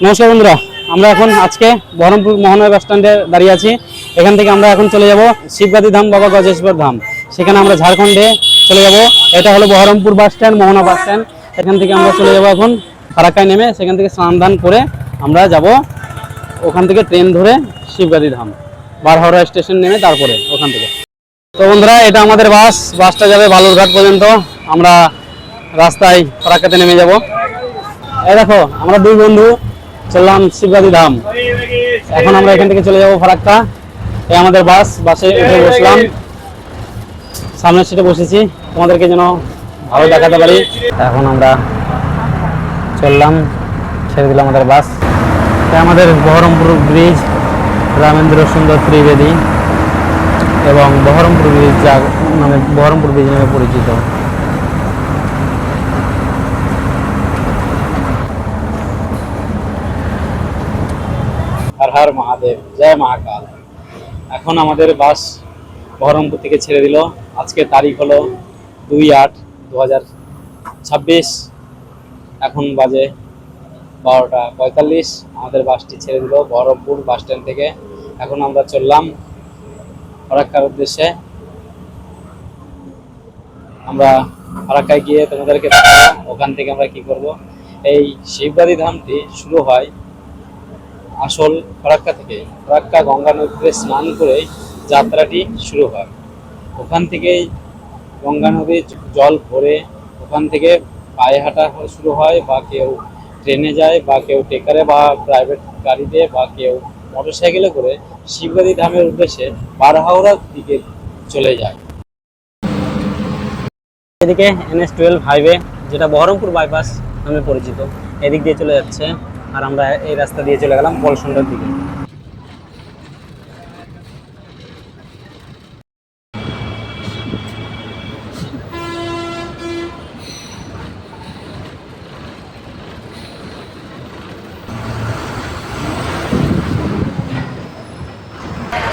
নমস্কার বন্ধুরা, আমরা এখন আজকে বহরমপুর মোহনা বাস স্ট্যান্ডে দাঁড়িয়ে আছি। এখান থেকে আমরা এখন চলে যাব শিবগাদি ধাম, বাবা গজেশ্বর ধাম। সেখানে আমরা ঝাড়খণ্ডে চলে যাব। এটা হলো বহরমপুর বাস স্ট্যান্ড, মোহনা বাস স্ট্যান্ড। এখান থেকে আমরা চলে যাব এখন ফারাক্কায় নেমে, সেখান থেকে স্নান দান করে আমরা যাব ওখান থেকে ট্রেন ধরে শিবগাদি ধাম, বারহাওড়া স্টেশন নেমে তারপরে ওখান থেকে। তো বন্ধুরা, এটা আমাদের বাসটা যাবে বালুরঘাট পর্যন্ত। আমরা রাস্তায় ফারাক্কাতে নেমে যাব। এই দেখো, আমরা দুই বন্ধু চললাম শিবগাদি ধাম। এখন আমরা এখান থেকে চলে যাব ফারাক্কা। এই আমাদের বাসে উঠে বসলাম, সামনের সিটে বসেছি তোমাদেরকে যেন ভালো দেখাতে পারি। এখন আমরা চললাম, ছেড়ে দিলাম আমাদের বাস। আমাদের বহরমপুর ব্রিজ, রামেন্দ্র সুন্দর ত্রিবেদী এবং বহরমপুর ব্রিজ নামে বহরমপুর ব্রিজ নামে পরিচিত। হর হর মহাদেব, জয় মহাকাল। এখন আমাদের বাস বহরমপুর থেকে ছেড়ে দিল। আজকে তারিখ হলো 2/8/2026। এখন বাজে 12:45। আমাদের বাসটি ছেড়ে দিল বহরমপুর বাস স্ট্যান্ড থেকে। এখন আমরা চললাম ফারাক্কার উদ্দেশ্যে। আমরা ফারাক্কায় গিয়ে তোমাদেরকে দেখাবো ওখান থেকে আমরা কি করব। এই শিবগাদি ধামটি শুরু হয় আসল ফারাক্কা থেকে। ফারাক্কা গঙ্গা নদীতে স্নান করে যাত্রাটি শুরু হয়। ওখান থেকেই গঙ্গা নদীর জল ভরে ওখান থেকে পায়ে হাঁটা শুরু হয়, বা কেউ ট্রেনে যায়, বা কেউ টেকারে বা প্রাইভেট গাড়িতে, বা কেউ মোটরসাইকেলে করে শিবগাদি ধামের উদ্দেশ্যে বারহাওড়ার দিকে চলে যায়। এদিকে NH-12 হাইওয়ে, যেটা বহরমপুর বাইপাস নামে পরিচিত, এদিক দিয়ে চলে যাচ্ছে। আর আমরা এই রাস্তা দিয়ে চলে গেলাম পলসন্ডার দিকে।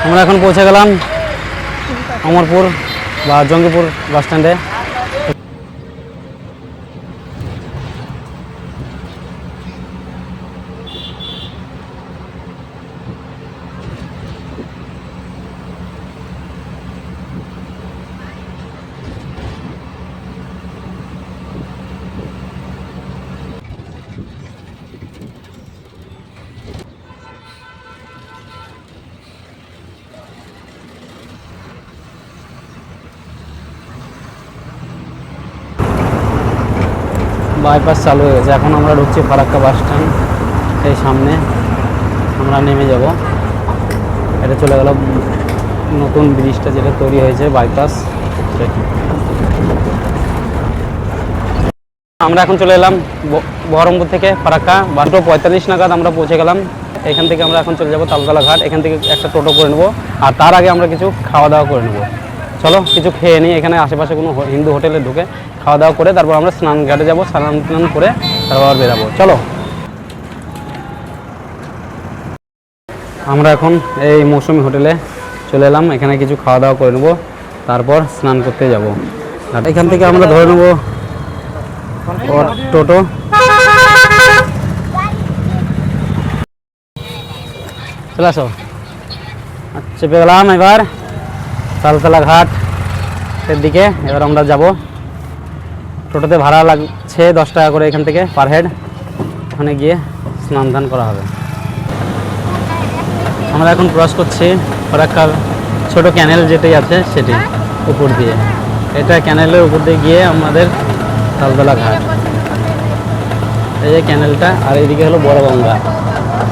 আমরা এখন পৌঁছে গেলাম অমরপুর বা জঙ্গিপুর বাস স্ট্যান্ডে। বাইপাস চালু হয়ে গেছে। এখন আমরা ঢুকছি ফারাক্কা বাস স্ট্যান্ড। এই সামনে আমরা নেমে যাব। এটা চলে গেল নতুন ব্রিজটা যেটা তৈরি হয়েছে, বাইপাস। আমরা এখন চলে এলাম বহরমপুর থেকে ফারাক্কা। 12:45 নাগাদ আমরা পৌঁছে গেলাম। এখান থেকে আমরা এখন চলে যাব তালতলা ঘাট। এখান থেকে একটা টোটো করে নেবো, আর তার আগে আমরা কিছু খাওয়া দাওয়া করে নেবো। চলো কিছু খেয়ে নিই। এখানে আশেপাশে কোনো হিন্দু হোটেলে ঢুকে খাওয়া দাওয়া করে তারপর আমরা স্নান ঘাটে যাবো। স্নান টান করে তারপর বেরাবো। চলো, আমরা এখন এই মৌসুমি হোটেলে চলে এলাম। এখানে কিছু খাওয়া দাওয়া করে নেবো, তারপর স্নান করতে যাব। আর এখান থেকে আমরা ধরে নেবো টোটো। চলে আসো, চেপে গেলাম এবার তালতলা ঘাটের দিকে। এবার আমরা যাব। টোটোতে ভাড়া লাগছে 10 টাকা করে এখান থেকে পার হেড। ওখানে গিয়ে স্নান ধান করা হবে। আমরা এখন ক্রস করছি ফারাক্কার ছোট ক্যানেল যেটাই আছে সেটি উপর দিয়ে। এটা ক্যানেলের উপর দিয়ে গিয়ে আমাদের তালতলা ঘাট। এই যে ক্যানেলটা, আর এইদিকে হলো বড় গঙ্গা।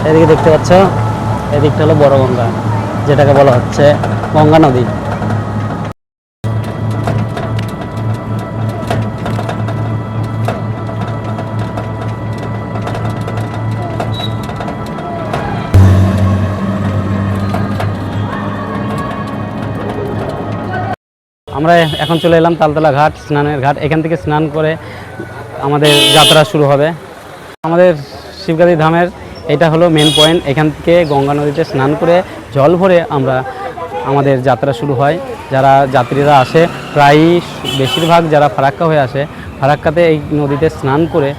এদিকে দেখতে পাচ্ছ, এদিকটা হলো বড় গঙ্গা, যেটাকে বলা হচ্ছে গঙ্গা নদী। আমরা এখন চলে এলাম তালতলা ঘাট, স্নানের ঘাট। এখান থেকে স্নান করে আমাদের যাত্রা শুরু হবে। আমাদের শিবগাদি ধামের এটা হলো মেন পয়েন্ট। এখান থেকে গঙ্গা নদীতে স্নান করে জল ভরে আমরা আমাদের যাত্রা শুরু হয়। যারা যাত্রীরা আসে, প্রায় বেশিরভাগ যারা ফারাক্কা হয়ে আসে, ফারাক্কাতে এই নদীতে স্নান করে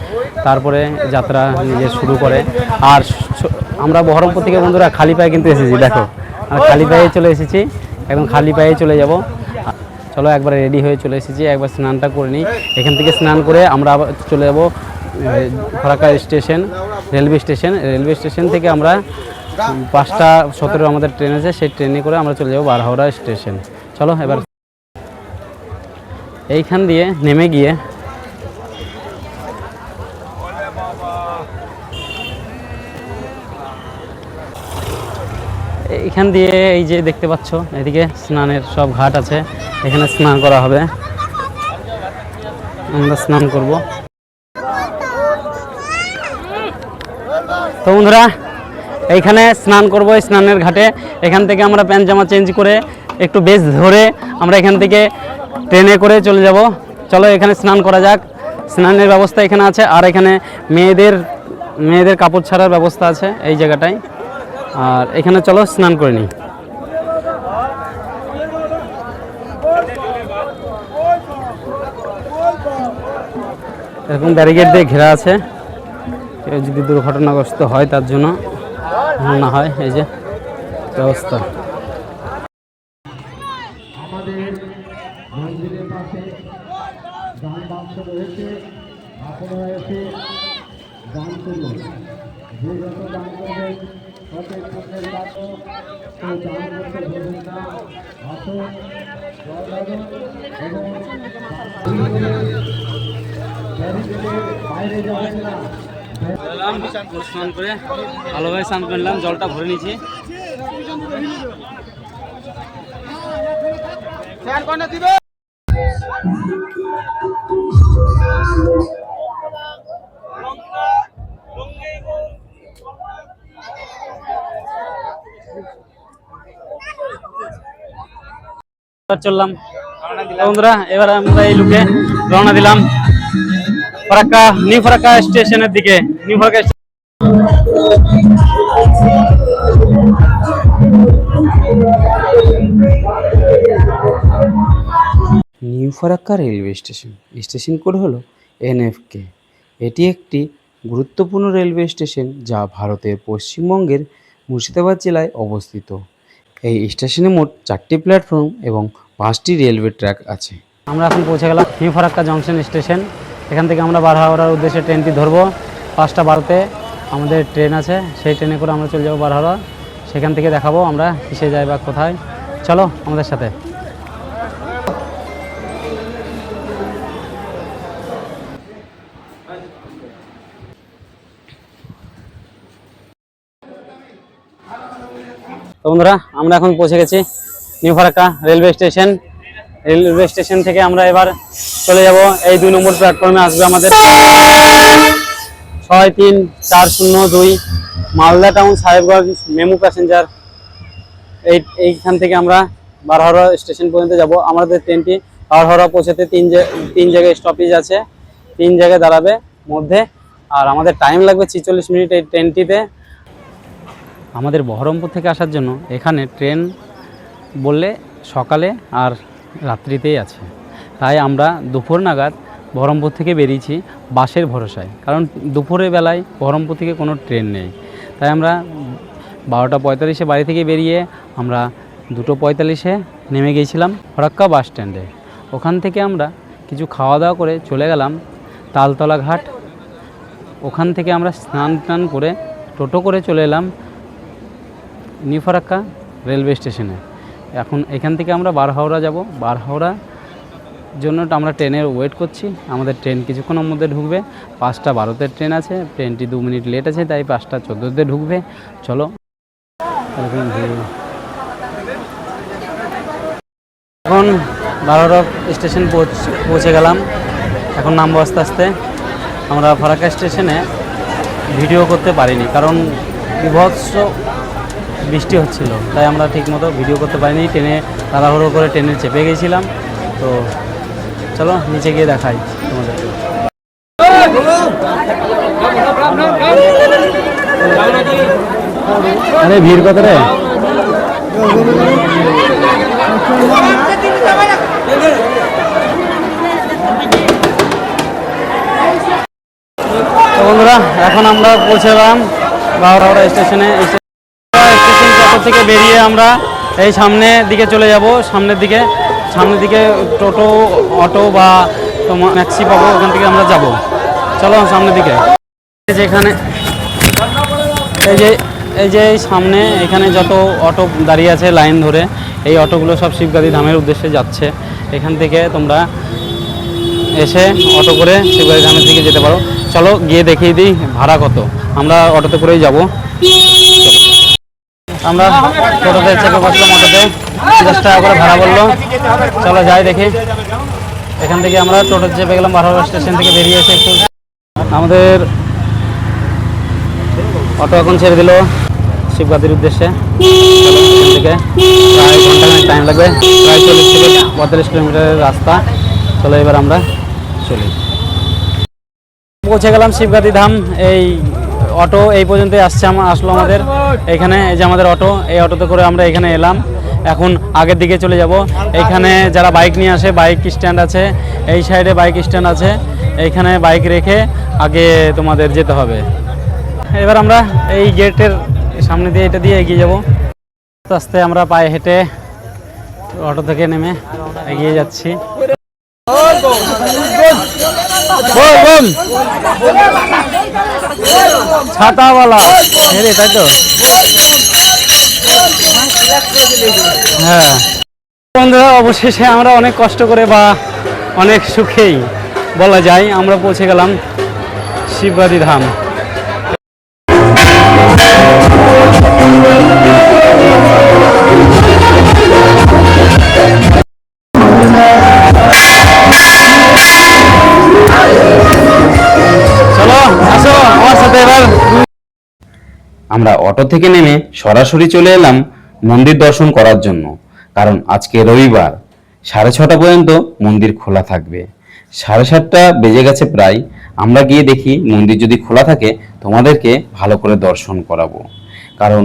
তারপরে যাত্রা নিজের শুরু করে। আর আমরা বহরমপুর থেকে বন্ধুরা খালি পায়ে কিন্তু এসেছি, দেখো আর খালি পায়ে চলে এসেছি, একদম খালি পায়ে চলে যাব। চলো একবার রেডি হয়ে চলে এসেছি, একবার স্নানটা করে নিই। এখান থেকে স্নান করে আমরা আবার চলে যাব ফরাক্কা স্টেশন, রেলওয়ে স্টেশন থেকে আমরা 5:17 আমাদের ট্রেন আছে, সেই ট্রেনে করে আমরা চলে যাব বারহাওড়া স্টেশন। চলো এবার এইখান দিয়ে নেমে গিয়ে এইখান দিয়ে এই যে দেখতে পাচ্ছ এদিকে স্নানের সব ঘাট আছে, এখানে স্নান করা হবে, আমরা স্নান করব। তো বন্ধুরা এইখানে স্নান করব, স্নানের ঘাটে। এখান থেকে আমরা প্যান্ট জামা চেঞ্জ করে একটু বেশ ধরে আমরা এখান থেকে ট্রেনে করে চলে যাব। চলো এখানে স্নান করা যাক। স্নানের ব্যবস্থা এখানে আছে, আর এখানে মেয়েদের কাপড় ছাড়ার ব্যবস্থা আছে এই জায়গাটায়। আর এখানে চলো স্নান করে নিই। এরকম ব্যারিকেড দিয়ে ঘেরা আছে, কেউ যদি দুর্ঘটনাগ্রস্ত হয় তার জন্য না হয় এই যে ব্যবস্থা। আমাদের মন্দিরের পাশে গান বাক্স রয়েছে, আপনারা এসে গান করুন। যে যত গান করবেন প্রত্যেক পুণ্যের জন্য কেউ গান করতে ভুলবেন না। আসুন জয় লাগুন এবং বাইরে যাবেন না। স্নান করে ভালোভাবে স্নান করলাম, জলটা ভরে নিয়েছি। চললাম বন্ধুরা, এবার আমরা এই লুকে রওনা দিলাম নিউ ফারাক্কা স্টেশনের দিকে। New Farakka railway station code হলো NFK। এটি একটি গুরুত্বপূর্ণ রেলওয়ে স্টেশন যা ভারতের পশ্চিমবঙ্গের মুর্শিদাবাদ জেলায় অবস্থিত। এই স্টেশনে মোট 4টি প্ল্যাটফর্ম এবং 5টি রেলওয়ে ট্র্যাক আছে। আমরা এখন পৌঁছে গেলাম নিউ ফারাক্কা জংশন স্টেশন। এখান থেকে আমরা বারহাওড়ার উদ্দেশ্যে ট্রেনটি ধরবো। 5:12 আমাদের ট্রেন আছে, সেই ট্রেনে করে আমরা চলে যাবো বারহাওড়া। সেখান থেকে দেখাবো আমরা কিসে যাই বা কোথায়। চলো আমাদের সাথে। তো বন্ধুরা আমরা এখন পৌঁছে গেছি নিউ ফারাক্কা রেলওয়ে স্টেশন থেকে আমরা এবার চলে যাব এই 2 নম্বর প্ল্যাটফর্মে আসবে আমাদের 63402 মালদা টাউন সাহেবগঞ্জ মেমু প্যাসেঞ্জার। এইখান থেকে আমরা বারহাওড়া স্টেশন পর্যন্ত যাব। আমাদের ট্রেনটি বারহাওড়া পৌঁছাতে তিন জায়গায় স্টপেজ আছে, 3 জায়গায় দাঁড়াবে মধ্যে, আর আমাদের টাইম লাগবে 46 মিনিট এই ট্রেনটিতে। আমাদের বহরমপুর থেকে আসার জন্য এখানে ট্রেন বললে সকালে আর রাত্রিতেই আছে, তাই আমরা দুপুর নাগাদ বহরমপুর থেকে বেরিয়েছি বাসের ভরসায়, কারণ দুপুরের বেলায় বহরমপুর থেকে কোনো ট্রেন নেই। তাই আমরা 12:45 বাড়ি থেকে বেরিয়ে আমরা 2:45 নেমে গিয়েছিলাম ফরাক্কা বাস স্ট্যান্ডে। ওখান থেকে আমরা কিছু খাওয়া দাওয়া করে চলে গেলাম তালতলা ঘাট। ওখান থেকে আমরা স্নান করে টোটো করে চলে এলাম নিউ ফারাক্কা রেলওয়ে স্টেশনে। এখন এখান থেকে আমরা বারহাওড়া যাব। বারহাওড়া জন্য আমরা ট্রেনের ওয়েট করছি, আমাদের ট্রেন কিছুক্ষণের মধ্যে ঢুকবে। 5:12 ট্রেন আছে, ট্রেনটি 2 মিনিট লেট আছে, তাই 5:14 ঢুকবে। চলো এখন বারহাওড়া স্টেশন পৌঁছে গেলাম। এখন নামবো আস্তে আস্তে। আমরা ফারাক্কা স্টেশনে ভিডিও করতে পারিনি, কারণ বিভৎস বৃষ্টি হচ্ছিল, তাই আমরা ঠিকমতো ভিডিও করতে পারিনি। ট্রেনে তাড়াহুড়ো করে ট্রেনে চেপে গেছিলাম। তো চলো নিচে গিয়ে দেখাই তোমাদেরকে। আরে ভিড় কত রে! বন্ধুরা এখন আমরা পৌঁছলাম বাহাওড়া স্টেশনে। স্টেশন চত্বর থেকে বেরিয়ে আমরা এই সামনের দিকে চলে যাব। সামনের দিকে টোটো, অটো বা তোমার ট্যাক্সি পাবো, ওখান থেকে আমরা যাব। চলো সামনের দিকে। যেখানে এই যে সামনে এখানে যত অটো দাঁড়িয়ে আছে লাইন ধরে, এই অটোগুলো সব শিবগাদি ধামের উদ্দেশ্যে যাচ্ছে। এখান থেকে তোমরা এসে অটো করে শিবগাদি ধামের দিকে যেতে পারো। চলো গিয়ে দেখিয়ে দিই ভাড়া কত। আমরা অটোতে করেই যাব। আমরা টোটোতে চেপে বসলাম, অটোতে 10 টাকা করে ভাড়া বললো। চলো যাই দেখি। এখান থেকে আমরা টোটো চেপে গেলাম, বাহাওড়া স্টেশন থেকে বেরিয়ে এসে একটু আমাদের অটো এখন ছেড়ে দিল শিবগাদির উদ্দেশ্যে। এখান থেকে প্রায় ঘন্টাখানেক টাইম লাগবে, প্রায় 40 থেকে 42 কিলোমিটারের রাস্তা। চলো এবার আমরা চলি। পৌঁছে গেলাম শিবগাদি ধাম। এই অটো এই পর্যন্তই আসলো আমাদের এখানে। এই যে আমাদের অটো, এই অটোতে করে আমরা এখানে এলাম। এখন আগের দিকে চলে যাব। এইখানে যারা বাইক নিয়ে আসে, বাইক স্ট্যান্ড আছে, এই সাইডে বাইক স্ট্যান্ড আছে। এইখানে বাইক রেখে আগে তোমাদের যেতে হবে। এবার আমরা এই গেটের সামনে দিয়ে এটা দিয়ে এগিয়ে যাব। আস্তে আস্তে আমরা পায়ে হেঁটে অটো থেকে নেমে এগিয়ে যাচ্ছি। ছাতাওয়ালা তাই তো? হ্যাঁ বন্ধুরা, অবশেষে আমরা অনেক কষ্ট করে বা অনেক সুখেই বলা যায় আমরা পৌঁছে গেলাম শিবগাদি ধাম। আমরা অটো থেকে নেমে সরাসরি চলে এলাম মন্দির দর্শন করার জন্য। কারণ আজকে রবিবার, 6:30 পর্যন্ত মন্দির খোলা থাকবে। 7:30 বেজে গেছে প্রায়। আমরা গিয়ে দেখি মন্দির যদি খোলা থাকে তোমাদেরকে ভালো করে দর্শন করাবো। কারণ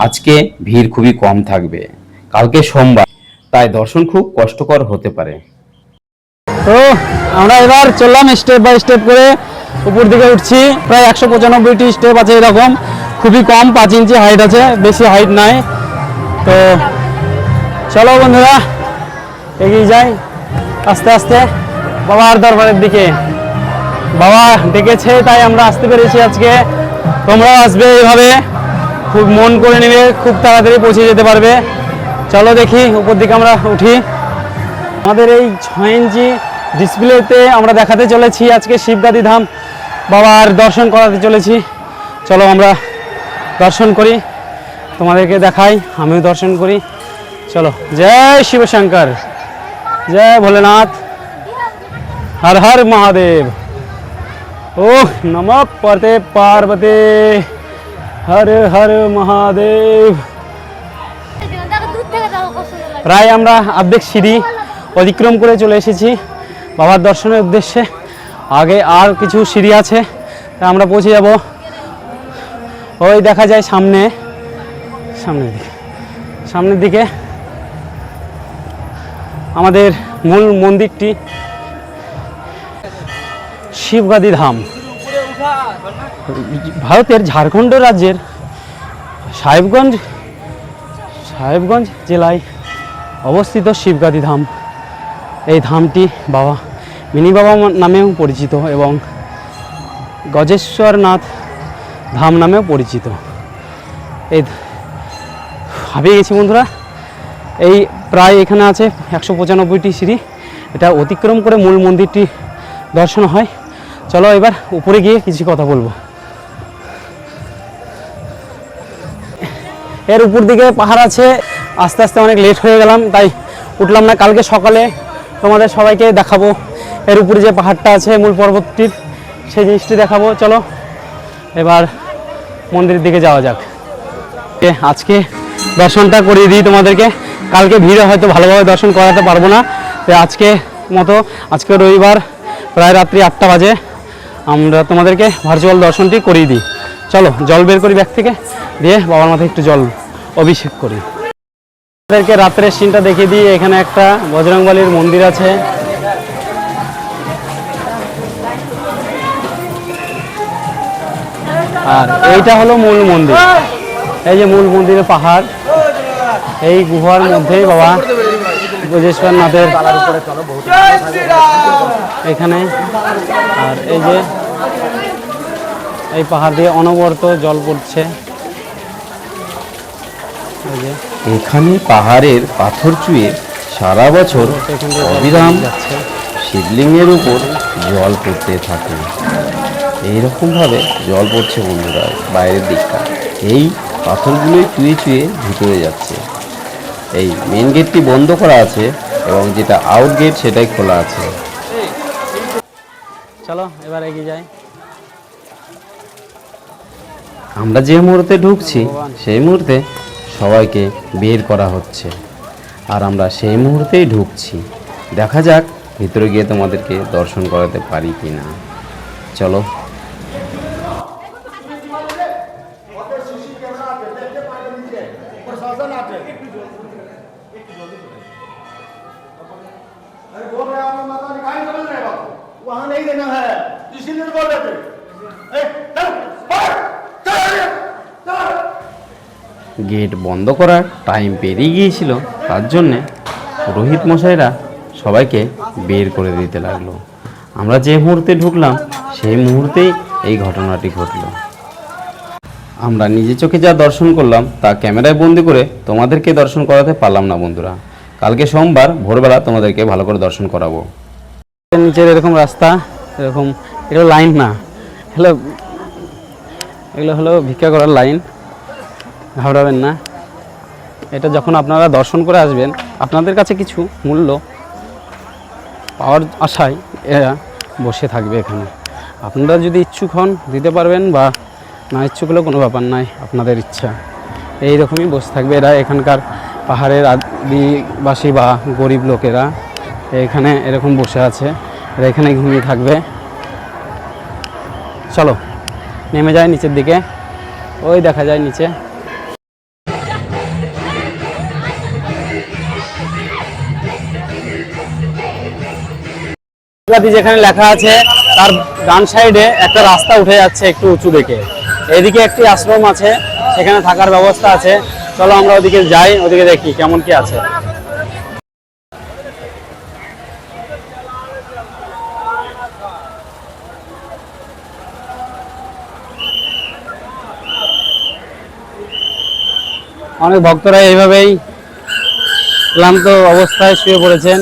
আজকে ভিড় খুবই কম থাকবে, কালকে সোমবার, তাই দর্শন খুব কষ্টকর হতে পারে। তো আমরা এবার চললাম স্টেপ বাই স্টেপ করে উপর দিকে উঠছি। প্রায় 195টি স্টেপ আছে, এরকম খুবই কম, 5 ইঞ্চি হাইট আছে, বেশি হাইট নাই। তো চলো বন্ধুরা এগিয়ে যাই আস্তে আস্তে বাবার দরবারের দিকে। বাবা ডেকেছে তাই আমরা আসতে পেরেছি আজকে। তোমরাও আসবে এইভাবে, খুব মন করে নেবে, খুব তাড়াতাড়ি পৌঁছে যেতে পারবে। চলো দেখি উপর দিকে আমরা উঠি। আমাদের এই 6 ইঞ্চি ডিসপ্লেতে আমরা দেখাতে চলেছি আজকে শিবগাদি ধাম বাবার দর্শন করাতে চলেছি। চলো আমরা দর্শন করি, তোমাদেরকে দেখাই, আমিও দর্শন করি। চলো। জয় শিবশঙ্কর, জয় ভোলেনাথ, হর হর মহাদেব। ওহ নমঃ পার্বতে, হর হর মহাদেব। প্রায় আমরা অর্ধেক সিঁড়ি অতিক্রম করে চলে এসেছি বাবার দর্শনের উদ্দেশ্যে। আগে আর কিছু সিঁড়ি আছে, তা আমরা পৌঁছে যাব। ওই দেখা যায় সামনের দিকে আমাদের মূল মন্দিরটি, শিবগাদি ধাম। ভারতের ঝাড়খণ্ড রাজ্যের সাহেবগঞ্জ জেলায় অবস্থিত শিবগাদি ধাম। এই ধামটি বাবা মিনি বাবা নামেও পরিচিত এবং গজেশ্বরনাথ ধাম নামেও পরিচিত। এই হারিয়ে গেছি বন্ধুরা। এই প্রায় এখানে আছে 195টি সিঁড়ি, এটা অতিক্রম করে মূল মন্দিরটি দর্শন হয়। চলো এবার উপরে গিয়ে কিছু কথা বলবো। এর উপর দিকে পাহাড় আছে, আস্তে আস্তে অনেক লেট হয়ে গেলাম তাই উঠলাম না। কালকে সকালে তোমাদের সবাইকে দেখাবো এর উপরে যে পাহাড়টা আছে মূল পর্বতটির, সেই জিনিসটি দেখাবো। চলো এবার মন্দিরের দিকে যাওয়া যাক। আজকে দর্শনটা করিয়ে দিই তোমাদেরকে, কালকে ভিড়ে হয়তো ভালোভাবে দর্শন করাতে পারবো না। তো আজকে রবিবার প্রায় রাত্রি 8টা বাজে, আমরা তোমাদেরকে ভার্চুয়াল দর্শনটি করিয়ে দিই। চলো জল বের করি ব্যাগ থেকে, দিয়ে বাবার মাথায় একটু জল অভিষেক করি। আপনাদেরকে রাত্রের সিনটা দেখিয়ে দিই। এখানে একটা বজরংবলীর মন্দির আছে। আর এইটা হলো মূল মন্দির। এই যে মূল মন্দিরের পাহাড়, এই গুহার মধ্যেই বাবা গজেশ্বর নাথের এখানে। আর এই যে এই পাহাড় দিয়ে অনবরত জল পড়ছে। এই যে এখানে পাহাড়ের পাথর চুয়ে সারা বছর এখান থেকে অবিরাম যাচ্ছে। শিবলিঙ্গের উপর জল পড়তে থাকে। এইরকমভাবে জল পড়ছে বন্ধুরা বাইরের দিকটা। এই পাথরগুলোই চুয়ে চুয়ে ভিতরে যাচ্ছে। এই মেন গেটটি বন্ধ করা আছে এবং যেটা আউট গেট সেটাই খোলা আছে। চলো এবার এগিয়ে যাই। আমরা যে মুহূর্তে ঢুকছি সেই মুহূর্তে সবাইকে বের করা হচ্ছে, আর আমরা সেই মুহূর্তেই ঢুকছি। দেখা যাক ভিতরে গিয়ে তোমাদেরকে দর্শন করাতে পারি কি না। চলো। वहाँ नहीं देना है, इसीलिए बोल रहे थे। चल, चल। গেট বন্ধ করার টাইম পেরিয়ে গিয়েছিল, তার জন্যে রোহিত মশাইরা সবাইকে বের করে দিতে লাগলো। আমরা যে মুহূর্তে ঢুকলাম সেই মুহূর্তেই এই ঘটনাটি ঘটলো। আমরা নিজে চোখে যা দর্শন করলাম তা ক্যামেরায় বন্দি করে তোমাদেরকে দর্শন করাতে পারলাম না বন্ধুরা। কালকে সোমবার ভোরবেলা তোমাদেরকে ভালো করে দর্শন করাবো। নিচের এরকম রাস্তা, এরকম এগুলো লাইন না, হ্যালো এগুলো হলো ভিক্ষা করার লাইন, ঘাবড়াবেন না। এটা যখন আপনারা দর্শন করে আসবেন আপনাদের কাছে কিছু মূল্য পাওয়ার আশায় এরা বসে থাকবে এখানে। আপনারা যদি ইচ্ছুক হন দিতে পারবেন, বা না ইচ্ছুক হলেও কোনো ব্যাপার নাই, আপনাদের ইচ্ছা। এই রকমই বসে থাকবে এরা, এখানকার পাহাড়ের আদিবাসী বা গরিব লোকেরা এখানে এরকম বসে আছে, এরা এখানে ঘুমিয়ে থাকবে। চলো নেমে যায় নিচের দিকে, ওই দেখা যায় নিচে। যেখানে লেখা আছে তার ডান সাইডে একটা রাস্তা উঠে যাচ্ছে একটু উঁচু দিকে, এদিকে একটি আশ্রম আছে, সেখানে থাকার ব্যবস্থা আছে। চলো আমরা ওদিকে যাই, ওদিকে দেখি কেমন কি আছে। অনেক ভক্তরা এইভাবেই ক্লান্ত অবস্থায় শুয়ে পড়েছেন।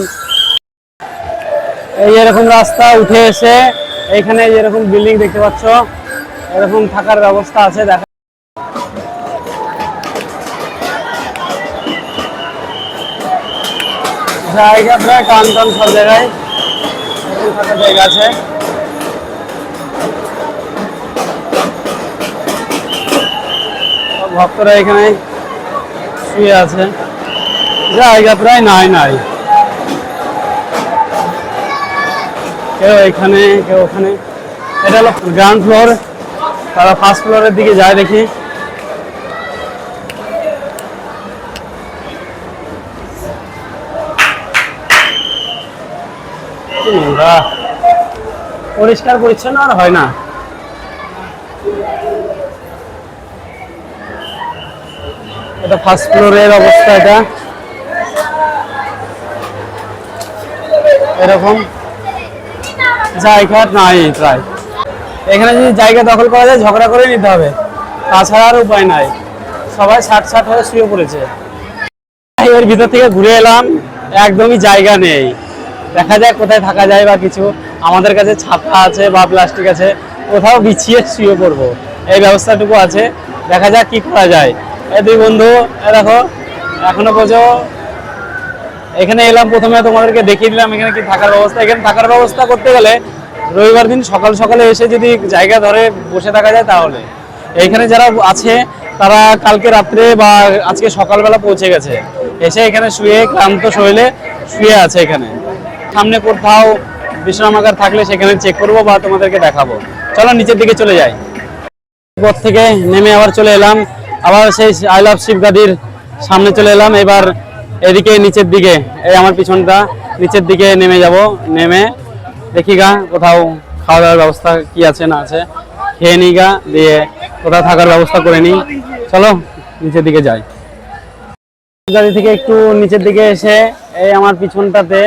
এই এরকম রাস্তা উঠে এসে এইখানে যেরকম বিল্ডিং দেখতে পাচ্ছ, এরকম থাকার ব্যবস্থা আছে। দেখা জায়গা প্রায় টান টান সব জায়গায় এরকম থাকার জায়গা আছে। ভক্তরা এখানে শুয়ে আছে, জায়গা প্রায় নাই। কেউ এখানে কেউ ওখানে। এটা হলো গ্রাউন্ড ফ্লোর, তারা ফার্স্ট ফ্লোরের দিকে যায় দেখি। পরিষ্কার পরিচ্ছন্ন আর হয় না। এটা ফার্স্ট ফ্লোরের অবস্থা। এটা এরকম জায়গা নাই প্রায়। এখানে যদি জায়গা দখল করা যায় ঝগড়া করে নিতে হবে, তাছাড়া আর উপায় নাই। সবাই ছাট হয়ে শুয়ে পড়েছে। এর ভিতর থেকে ঘুরে এলাম, একদমই জায়গা নেই। দেখা যায় কোথায় থাকা যায় বা কিছু। আমাদের কাছে ছাতা আছে বা প্লাস্টিক আছে, কোথাও বিছিয়ে শুয়ে পড়বো এই ব্যবস্থাটুকু আছে। দেখা যাক কি করা যায়। এই দুই বন্ধু দেখো এখনো পর্যন্ত এখানে এলাম, প্রথমে তোমাদেরকে দেখিয়ে দিলাম এখানে কি থাকার ব্যবস্থা। এখানে থাকার ব্যবস্থা করতে গেলে রবিবার দিন সকালে এসে যদি জায়গা ধরে বসে থাকা যায়, তাহলে এইখানে যারা আছে তারা কালকে রাত্রে বা আজকে সকালবেলা পৌঁছে গেছে, এসে এখানে শুয়ে ক্লান্ত শরীরে শুয়ে আছে। এখানে সামনে কোথাও বিশ্রামাগার থাকলে সেখানে চেক করবো বা তোমাদেরকে দেখাবো। চলো নিচের দিকে চলে যাই। পথ থেকে নেমে আবার চলে এলাম, আবার সেই আই লাভ শিবগাদির সামনে চলে এলাম। এবার এদিকে নিচের দিকে, এই আমার পিছনটা নিচের দিকে নেমে যাব। নেমে দেখি গা কোথাও খাওয়া দাওয়ার ব্যবস্থা কি আছে না আছে, খেয়ে নিই গা, দিয়ে কোথাও থাকার ব্যবস্থা করে নিই। চলো নিচের দিকে যাই। গাড়ি থেকে একটু নিচের দিকে এসে এই আমার পিছনটাতে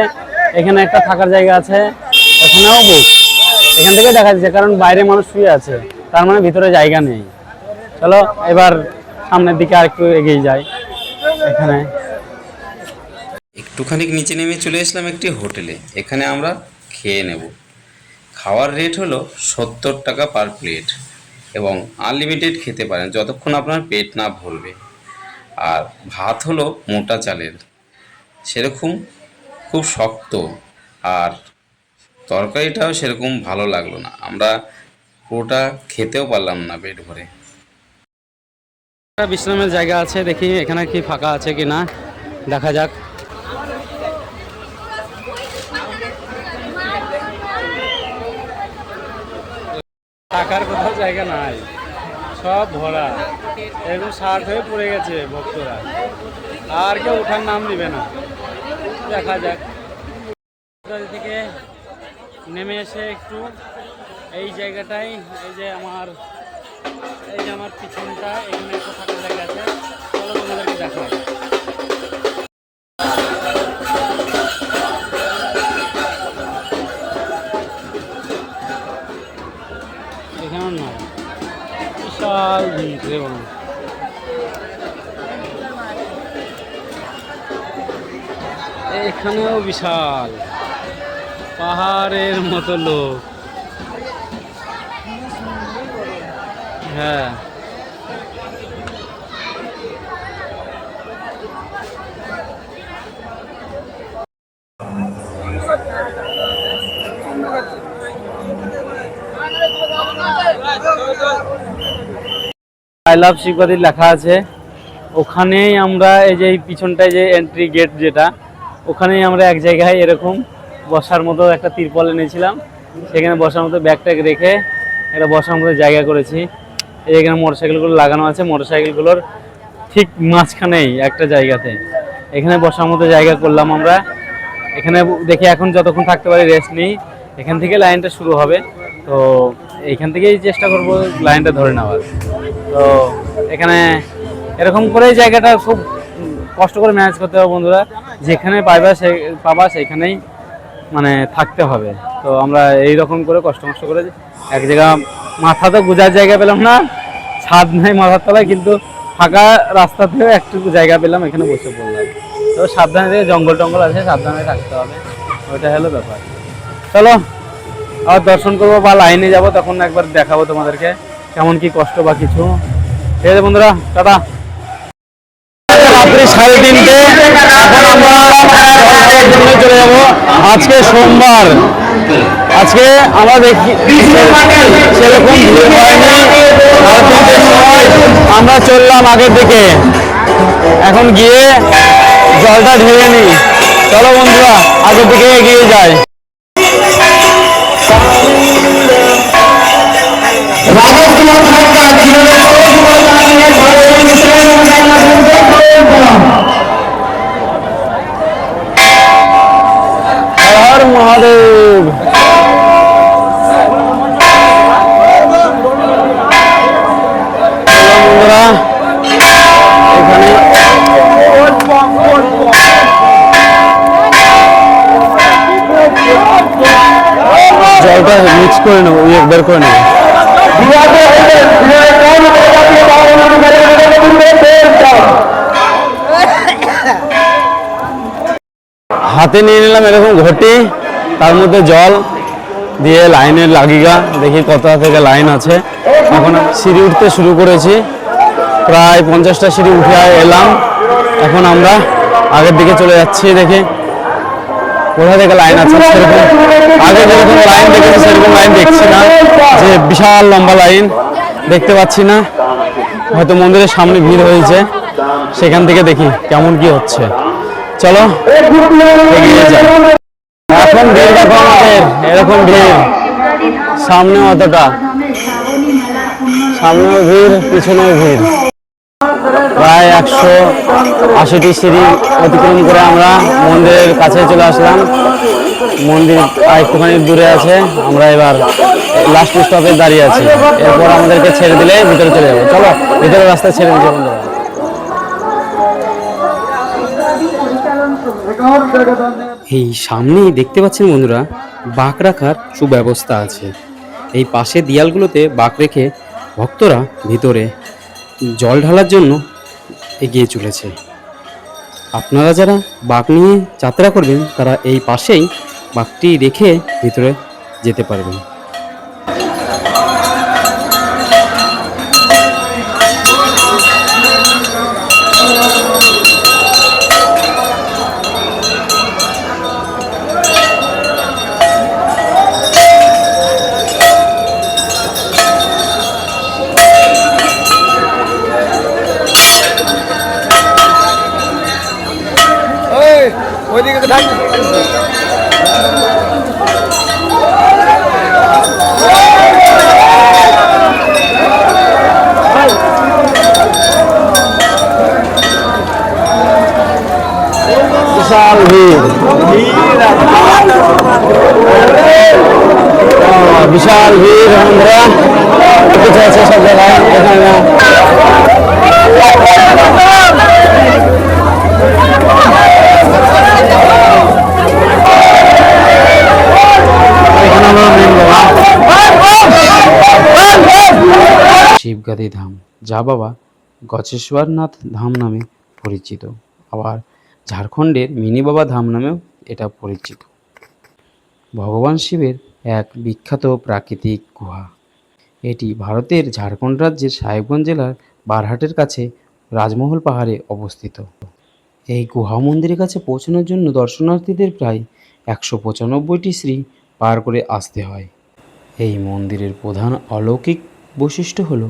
এখানে একটা থাকার জায়গা আছে, ওখানেও বুক। এখান থেকে দেখা যাচ্ছে, কারণ বাইরে মানুষ শুয়ে আছে, তার মানে ভিতরে জায়গা নেই। চলো এবার সামনের দিকে আর একটু এগিয়ে যাই। এখানে একটুখানি নিচে নেমে চলে আসলাম একটি হোটেলে। এখানে আমরা খেয়ে নেব। খাওয়ার রেট হলো 70 টাকা পার প্লেট এবং আনলিমিটেড খেতে পারেন যতক্ষণ আপনার পেট না ভরবে। আর ভাত হলো মোটা চালের, সেরকম খুব শক্ত, আর তরকারিটাও সেরকম ভালো লাগলো না। আমরা পুরোটা খেতেও পারলাম না পেট ভরে। বিশ্রামের জায়গা আছে, দেখি এখানে কি ফাঁকা আছে কিনা, দেখা যাক। থাকার কোথাও জায়গা নাই, সব ভরা, এরকম শার্ট হয়ে পড়ে গেছে ভক্তরা, আর কেউ ওঠার নাম দিবে না। দেখা যাক। থেকে নেমে এসে একটু এই জায়গাটাই, এই যে আমার পিছনটা, এখানে একটা থাকার জায়গা আছে। চলো তোমাদেরকে দেখো। এখানে না, বিশাল ভিড়, এখানেও বিশাল পাহাড়ের মতো লোক। হ্যাঁ, আই লাভ শিবগাদি লেখা আছে। ওখানেই আমরা এই যে পিছনটায় যে এন্ট্রি গেট যেটা, ওখানেই আমরা এক জায়গায় এরকম বসার মতো একটা তিরপল এনেছিলাম, সেখানে বসার মতো ব্যাগ ট্যাগ রেখে একটা বসার মতো জায়গা করেছি। এই এখানে মোটরসাইকেলগুলো লাগানো আছে, মোটরসাইকেলগুলোর ঠিক মাঝখানেই একটা জায়গাতে এখানে বসার মতো জায়গা করলাম আমরা। এখানে দেখি এখন যতক্ষণ থাকতে পারি রেস্ট নিই, এখান থেকে লাইনটা শুরু হবে, তো এইখান থেকেই চেষ্টা করব লাইনটা ধরে নেওয়ার। তো এখানে এরকম করেই জায়গাটা খুব কষ্ট করে ম্যানেজ করতে হবে বন্ধুরা, যেখানে পাবা সেইখানেই মানে থাকতে হবে। তো আমরা এই রকম করে কষ্ট করে এক জায়গা, মাথা তো গুজার জায়গা পেলাম না, ছাদ নাই মাথার তলায়, কিন্তু ফাঁকা রাস্তাতেও একটু জায়গা পেলাম, এখানে বসে পড়লাম। তো সাবধানে থেকে জঙ্গল টঙ্গল আছে, সাবধানে থাকতে হবে, ওইটা হলো ব্যাপার। চলো আবার দর্শন করবো বা লাইনে যাব, তখন একবার দেখাবো তোমাদেরকে কেমন কি কষ্ট বা কিছু। ঠিক আছে বন্ধুরা, টাটা। রাত্রি 3:30, এখন আমরা চলে যাবো। আজকে সোমবার, আজকে আমরা দেখি সেরকম ভিড় হয়নি। 3:30-র সময় আমরা চললাম আগের দিকে, এখন গিয়ে জলটা ঢেলে নিই। চলো বন্ধুরা আগের দিকে এগিয়ে যাই। হর মহাদেব। বন্ধুরা এখানে জলটা মিক্স করে নেবো, বের করে নেবো। হাতে নিয়ে নিলাম এরকম ঘটি, তার মধ্যে জল দিয়ে লাইনে লাগিগা, দেখি কোথা থেকে লাইন আছে। এখন সিঁড়ি উঠতে শুরু করেছি, প্রায় 50টা সিঁড়ি উঠে এলাম। এখন আমরা আগের দিকে চলে যাচ্ছি, দেখি কোথা থেকে লাইন আছে। সেরকম আগে যেরকম লাইন দেখেছি সেরকম লাইন দেখছি না, যে বিশাল লম্বা লাইন দেখতে পাচ্ছি না। হয়তো মন্দিরের সামনে ভিড় হয়েছে, সেখান থেকে দেখি কেমন কি হচ্ছে। চলো এগিয়ে যাই। এখন ভিড় দেখো আমাদের, এরকম ভিড়, সামনে অতটা, সামনেও ভিড় পিছনেও ভিড়। প্রায় 180টি সিঁড়ি অতিক্রম করে আমরা মন্দিরের কাছে চলে আসলাম। মন্দির আর একটুখানি দূরে আছে, আমরা এবার লাস্ট স্টপে দাঁড়িয়ে আছি, এরপর আমাদেরকে ছেড়ে দিলে ভিতরে চলে যাবো। চলো ভিতরে রাস্তায় ছেড়ে দিচ্ছি বন্ধুরা। এই সামনেই দেখতে পাচ্ছেন বন্ধুরা, বাঁক রাখার সুব্যবস্থা আছে। এই পাশে দেয়ালগুলোতে বাঁক রেখে ভক্তরা ভিতরে জল ঢালার জন্য এগিয়ে চলেছে। আপনারা যারা বাঁক নিয়ে যাত্রা করবেন তারা এই পাশেই বাঁকটি রেখে ভিতরে যেতে পারবেন। বিশাল ভিড়, বিশাল ভিড় বন্ধুরা, কিছু আছে সব জায়গায়। এখানে শিবগাদি ধাম, যা বাবা গজেশ্বরনাথ ধাম নামে পরিচিত। আবার ঝাড়খণ্ডের মিনি বাবা ধাম নামেও এটা পরিচিত। ভগবান শিবের এক বিখ্যাত প্রাকৃতিক গুহা। এটি ভারতের ঝাড়খণ্ড রাজ্যের সাহেবগঞ্জ জেলার বারহাটের কাছে রাজমহল পাহাড়ে অবস্থিত। এই গুহা মন্দিরের কাছে পৌঁছানোর জন্য দর্শনার্থীদের প্রায় 195টি সিঁড়ি পার করে আসতে হয়। এই মন্দিরের প্রধান অলৌকিক বৈশিষ্ট্য হল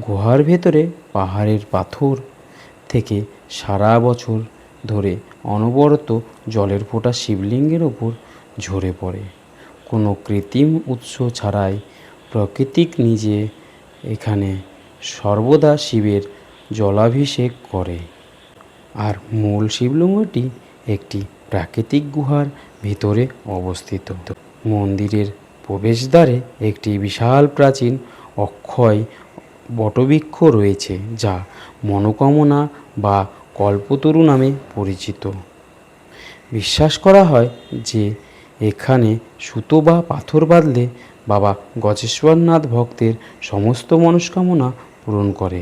গুহার ভেতরে পাহাড়ের পাথর থেকে সারা বছর ধরে অনবরত জলের ফোঁটা শিবলিঙ্গের ওপর ঝরে পড়ে। কোনো কৃত্রিম উৎস ছাড়াই প্রাকৃতিক নিজে এখানে সর্বদা শিবের জলাভিষেক করে। আর মূল শিবলিঙ্গটি একটি প্রাকৃতিক গুহার ভিতরে অবস্থিত। মন্দিরের প্রবেশদ্বারে একটি বিশাল প্রাচীন অক্ষয় বটবৃক্ষ রয়েছে, যা মনোকামনা বা কল্পতরু নামে পরিচিত। বিশ্বাস করা হয় যে এখানে সুতো বা পাথর বাঁধলে বাবা গজেশ্বরনাথ ভক্তের সমস্ত মনস্কামনা পূরণ করে।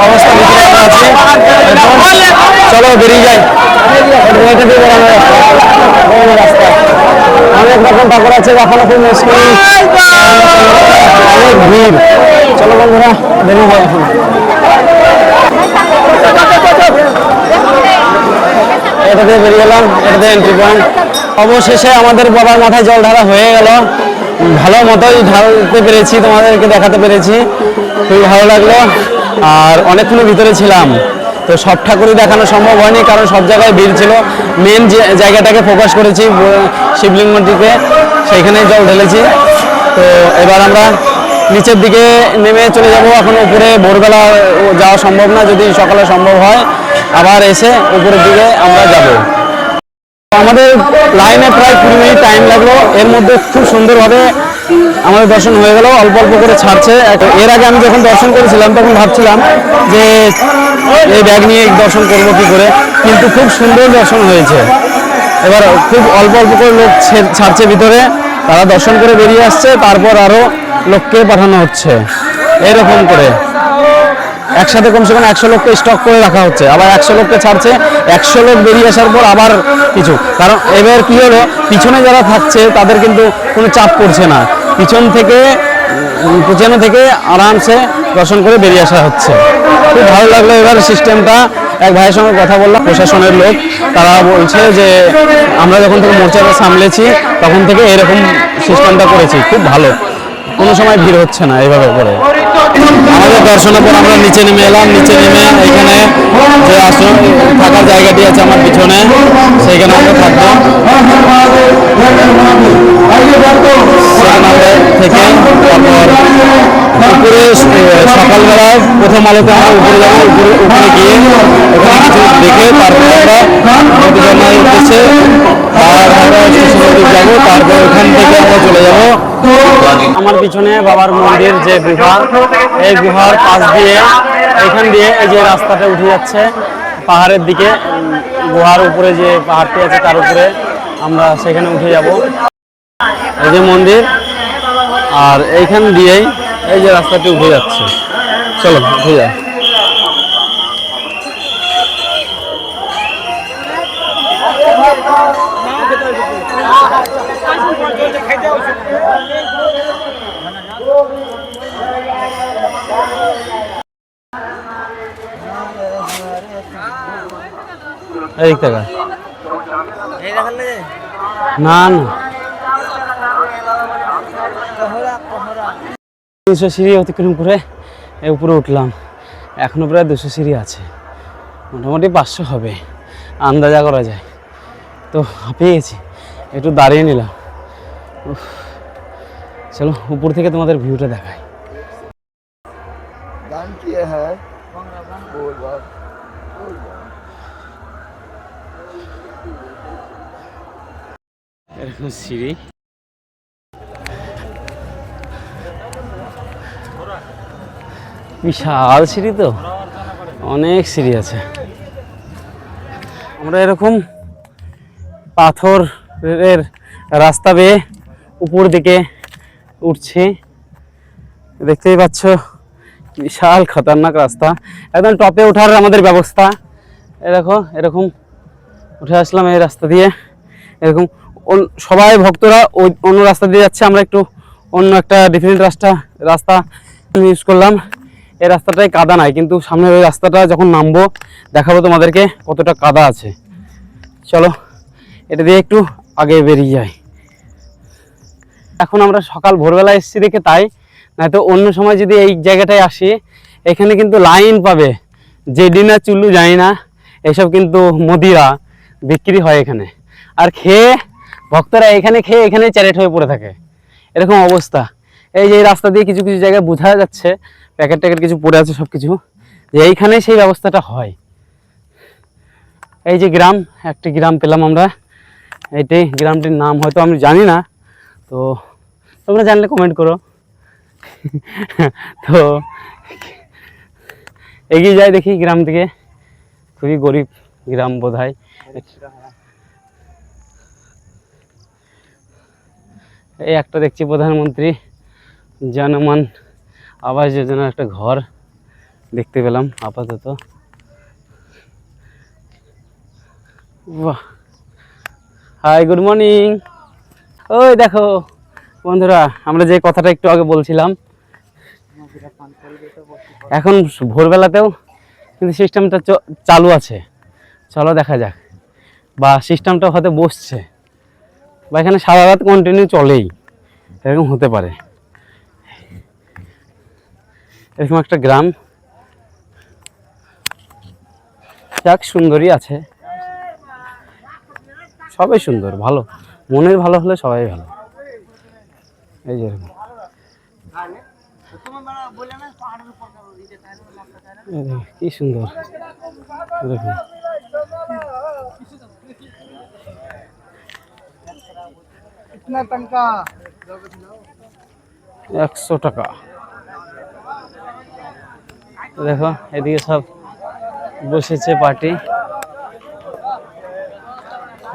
অবস্থা আছে, চলো বেরিয়ে যাই। রাস্তা অনেক রকম ঠাকুর আছে, এখনো খুব মুশকিল, অনেক ভিড়। চলো বন্ধুরা বেরিয়ে যাই এখন। এটা দিয়ে বেরিয়ে গেলাম, এটাতে এন্ট্রি পয়েন্ট। অবশেষে আমাদের বাবার মাথায় জল ঢালা হয়ে গেল, ভালো মতোই ঢালতে পেরেছি, তোমাদেরকে দেখাতে পেরেছি, খুবই ভালো লাগলো। আর অনেকক্ষণ ভিতরে ছিলাম, তো সব ঠাকুরই দেখানো সম্ভব হয়নি, কারণ সব জায়গায় ভিড় ছিল। মেন যে জায়গাটাকে ফোকাস করেছি শিবলিঙ্গটিতে, সেইখানেই জল ঢেলেছি। তো এবার আমরা নিচের দিকে নেমে চলে যাব। এখন উপরে ভোরবেলা যাওয়া সম্ভব না, যদি সকালে সম্ভব হয় আবার এসে উপরের দিকে আমরা যাব। আমাদের লাইনে প্রায় 20 মিনিট টাইম লাগলো, এর মধ্যে খুব সুন্দরভাবে আমাদের দর্শন হয়ে গেল, অল্প অল্প করে ছাড়ছে। এর আগে আমি যখন দর্শন করেছিলাম তখন ভাবছিলাম যে এই ব্যাগ নিয়ে দর্শন করব কি করে, কিন্তু খুব সুন্দর দর্শন হয়েছে। এবার খুব অল্প অল্প করে লোক ছাড়ছে ভিতরে, তারা দর্শন করে বেরিয়ে আসছে, তারপর আরও লোককে পাঠানো হচ্ছে। এরকম করে একসাথে কমসে কম 100 লোককে স্টক করে রাখা হচ্ছে, আবার 100 লোককে ছাড়ছে, 100 লোক বেরিয়ে আসার পর আবার কিছু। কারণ এবার কি হলো, পিছনে যারা থাকছে তাদের কিন্তু কোনো চাপ পড়ছে না, পিছনে থেকে আরামসে দর্শন করে বেরিয়ে আসা হচ্ছে। খুব ভালো লাগলো এবার সিস্টেমটা। এক ভাইয়ের সঙ্গে কথা বললাম, প্রশাসনের লোক, তারা বলছে যে আমরা যখন থেকে মোর্চাটা সামলেছি তখন থেকে এরকম সিস্টেমটা করেছি, খুব ভালো, কোনো সময় ভিড় হচ্ছে না এইভাবে করে। আমাদের দর্শনের পর আমরা নিচে নেমে এলাম। নিচে নেমে এখানে যে আসন থাকার জায়গাটি আছে আমার পিছনে, সেইখানে আমরা থাকবো। সেখানে থেকে তারপর দুপুরে সকালবেলায় প্রথম আলোতে আমরা উপরে যাবো, উপরে গিয়ে ওখানে কিছু দেখে তারপরে আমরা নদীঝর্ণার উদ্দেশ্যে বাবার স্টেশনের দিকে যাবো। তারপর ওখান থেকে আমরা চলে যাব আমার পিছনে বাবার মন্দির যে গুহা, এই গুহার পাশ দিয়ে এখান দিয়ে এই যে রাস্তাটা উঠে যাচ্ছে পাহাড়ের দিকে। গুহার উপরে যে পাহাড়টি আছে তার উপরে আমরা সেখানে উঠে যাব। এই যে মন্দির, আর এইখান দিয়েই এই যে রাস্তাটি উঠে যাচ্ছে। চলো উঠে যাই। এই টাকা না না 200 সিঁড়ি অতিক্রম করে উপরে উঠলাম। এখনো প্রায় 200 সিঁড়ি আছে, মোটামুটি 500 হবে আন্দাজা করা যায়। তো হাঁপিয়ে গেছি, একটু দাঁড়িয়ে নিলাম। চলো উপর থেকে তোমাদের ভিউটা দেখাই। এরকম সিঁড়ি, বিশাল সিঁড়ি, তো অনেক সিঁড়ি আছে। আমরা এরকম পাথরের রাস্তা বেয়ে উপর দিকে উঠছি, দেখতেই পাচ্ছ বিশাল খতরনাক রাস্তা। একদম টপে ওঠার আমাদের ব্যবস্থা। দেখো এরকম উঠে আসলাম এই রাস্তা দিয়ে। এরকম সবাই ভক্তরা ওই অন্য রাস্তা দিয়ে যাচ্ছে, আমরা একটু অন্য একটা ডিফারেন্ট রাস্তা ইউজ করলাম। এই রাস্তাটায় কাদা নাই, কিন্তু সামনের ওই রাস্তাটা যখন নামবো দেখাবো তোমাদেরকে কতটা কাদা আছে। চলো এটা দিয়ে একটু আগে বেরিয়ে যাই। এখন আমরা সকাল ভোরবেলা এসেছি দেখে তাই, নয়তো অন্য সময় যদি এই জায়গাটায় আসি এখানে কিন্তু লাইন পাবে। যে ডিনার চুল্লু জানি না, এইসব কিন্তু মদিরা বিক্রি হয় এখানে, আর খেয়ে ভক্তরা এখানে খেয়ে এখানে চ্যারেট হয়ে পড়ে থাকে, এরকম অবস্থা। এই যে রাস্তা দিয়ে কিছু কিছু জায়গায় বোঝা যাচ্ছে প্যাকেট ট্যাকেট কিছু পড়ে আছে সব কিছু, যে এইখানে সেই ব্যবস্থাটা হয়। এই যে গ্রাম, একটি গ্রাম পেলাম আমরা। এইটি গ্রামটির নাম হয়তো আমি জানি না, তো তোমরা জানলে কমেন্ট করো। তো এগিয়ে যাই দেখি গ্রাম থেকে। খুবই গরিব গ্রাম বোধ হয়। এই একটা দেখছি প্রধানমন্ত্রী জনমান আবাস যোজনার একটা ঘর দেখতে পেলাম আপাতত। বাহ, হাই, গুড মর্নিং। ওই দেখো বন্ধুরা, আমরা যে কথাটা একটু আগে বলছিলাম, এখন ভোরবেলাতেও কিন্তু সিস্টেমটা চালু আছে। চলো দেখা যাক, বা সিস্টেমটা হয়তো বসছে, বা এখানে সারা রাত কন্টিনিউ চলেই, এরকম হতে পারে। এরকম একটা গ্রাম, যাক সুন্দরই আছে, সবাই সুন্দর, ভালো, মনের ভালো হলে সবাই ভালো। এই যে কি সুন্দর, দেখুন 100 টাকা। দেখো এদিকে সব বসেছে পার্টি,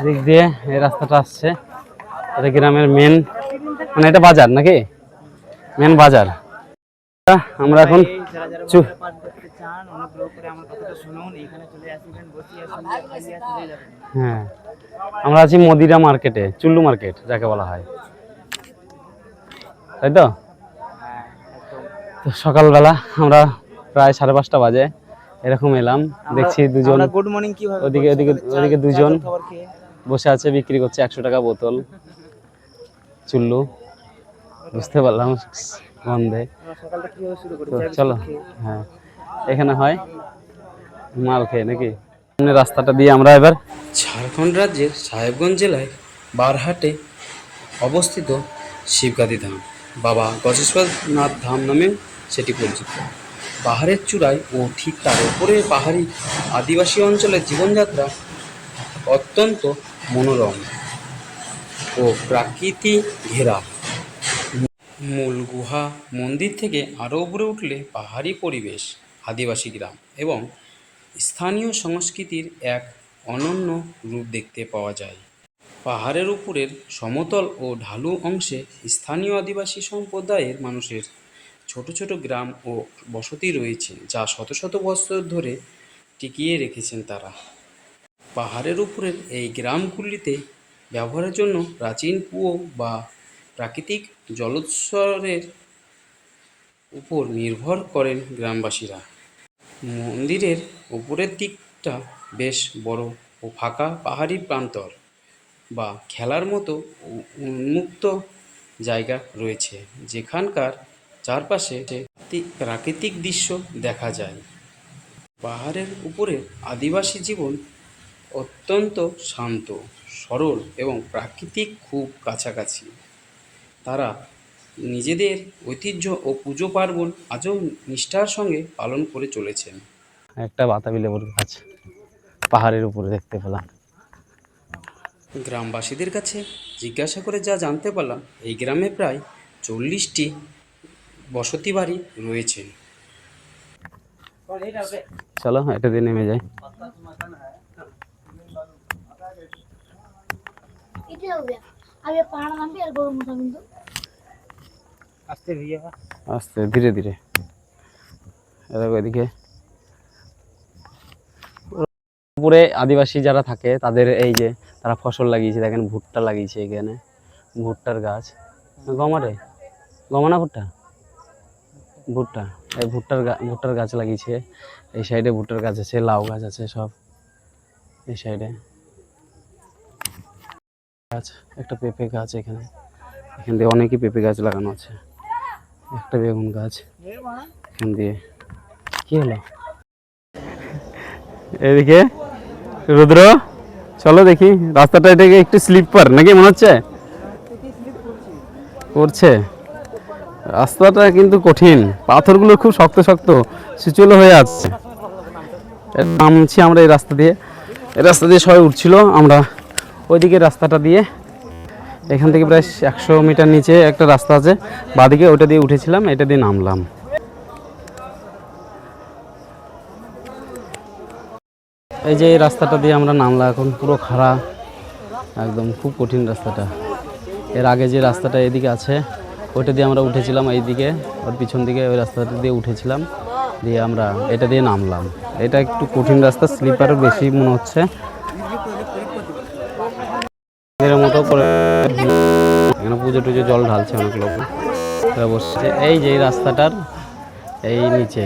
দিক দিয়ে এই রাস্তাটা আসছে। এটা গ্রামের মেন, মানে এটা বাজার নাকি, মেন বাজার। আমরা এখন হ্যাঁ, আমরা আছি মদিরা মার্কেটে, চুল্লু মার্কেট যাকে বলা হয়, তাই তো। সকালবেলা আমরা প্রায় 5:30 বাজে এরকম এলাম, দেখছি দুজন গুড মর্নিং কিভাবে ওদিকে ওদিকে ওদিকে দুজন বসে আছে, বিক্রি করছে 100 টাকা বোতল চুল্লু। বুঝতে পারলাম গন্ধে। চলো হ্যাঁ, এখানে হয় মাল খেয়ে নাকি। রাস্তাটা দিয়ে আমরা এবার ঝাড়খণ্ড রাজ্যের সাহেবগঞ্জ জেলায় বারহাটে অবস্থিত শিবগাদি ধাম, বাবা গজেশ্বরনাথ ধাম নামে সেটি পরিচিত। পাহাড়ের চূড়ায় ও ঠিক তার উপরে পাহাড়ি আদিবাসী অঞ্চলের জীবনযাত্রা অত্যন্ত মনোরম ও প্রাকৃতি ঘেরা। মূল গুহা মন্দির থেকে আরও উপরে উঠলে পাহাড়ি পরিবেশ, আদিবাসী গ্রাম এবং স্থানীয় সংস্কৃতির এক অনন্য রূপ দেখতে পাওয়া যায়। পাহাড়ের উপরের সমতল ও ঢালু অংশে স্থানীয় আদিবাসী সম্প্রদায়ের মানুষের ছোট ছোট গ্রাম ও বসতি রয়েছে, যা শত শত বছর ধরে টিকিয়ে রেখেছেন তারা। পাহাড়ের উপরের এই গ্রামগুলিতে ব্যবহারের জন্য প্রাচীন কুয়ো বা প্রাকৃতিক জলোৎসের উপর নির্ভর করেন গ্রামবাসীরা। মন্দিরের উপরের দিকটা বেশ বড় ও ফাঁকা পাহাড়ি প্রান্তর বা খেলার মতো উন্মুক্ত জায়গা রয়েছে, যেখানকার চারপাশে প্রাকৃতিক দৃশ্য দেখা যায়। পাহাড়ের উপরে আদিবাসী জীবন অত্যন্ত শান্ত, সরল এবং প্রাকৃতিক খুব কাছাকাছি। তারা নিজেদের ঐতিহ্য ও পুজো পার্বণ আজও নিষ্ঠার সঙ্গে পালন করে চলেছেন। একটা বাতাবি লেবুর গাছ পাহাড়ের উপরে দেখতে পেলাম। গ্রামবাসীদের কাছে জিজ্ঞাসা করে যা জানতে পারলাম, এই গ্রামে প্রায় 40টি বসতি বাড়ি রয়েছে। চলো এটা দিয়ে নেমে যাই। আস্তে ধীরে ধীরে। এদিকে উপরে আদিবাসী যারা থাকে তাদের এই যে তারা ফসল লাগিয়েছে, দেখেন ভুট্টা লাগিয়েছে এখানে, ভুট্টার গাছ। গমা না ভুট্টা, ভুট্টা, এই ভুট্টার গাছ লাগিয়েছে। এই সাইডে ভুট্টার গাছ আছে, লাউ গাছ আছে সব এই সাইডে। গাছ একটা পেঁপে গাছ এখান দিয়ে অনেকই পেঁপে গাছ লাগানো আছে। একটা বেগুন গাছ এখান দিয়ে। কি হলো এদিকে রুদ্র? চলো দেখি রাস্তাটা, এটাকে একটু স্লিপার নাকি মনে হচ্ছে করছে। রাস্তাটা কিন্তু কঠিন, পাথরগুলো খুব শক্ত শক্ত সুচল হয়ে আছে। নামছি আমরা এই রাস্তা দিয়ে, সবাই উঠছিল। আমরা ওইদিকে রাস্তাটা দিয়ে, এখান থেকে প্রায় 100 মিটার নিচে একটা রাস্তা আছে বাঁদিকে, ওইটা দিয়ে উঠেছিলাম, এটা দিয়ে নামলাম। এই যে এই রাস্তাটা দিয়ে আমরা নামলাম, এখন পুরো খাড়া, একদম খুব কঠিন রাস্তাটা। এর আগে যে রাস্তাটা এদিকে আছে ওইটা দিয়ে আমরা উঠেছিলাম, এইদিকে ওর পিছন দিকে ওই রাস্তাটা দিয়ে উঠেছিলাম, দিয়ে আমরা এটা দিয়ে নামলাম। এটা একটু কঠিন রাস্তা, স্লিপার বেশি মনে হচ্ছে। এর মতো করে এখানে পুজো টুজো জল ঢালছে অনেক লোক বসছে। এই যে এই রাস্তাটার এই নিচে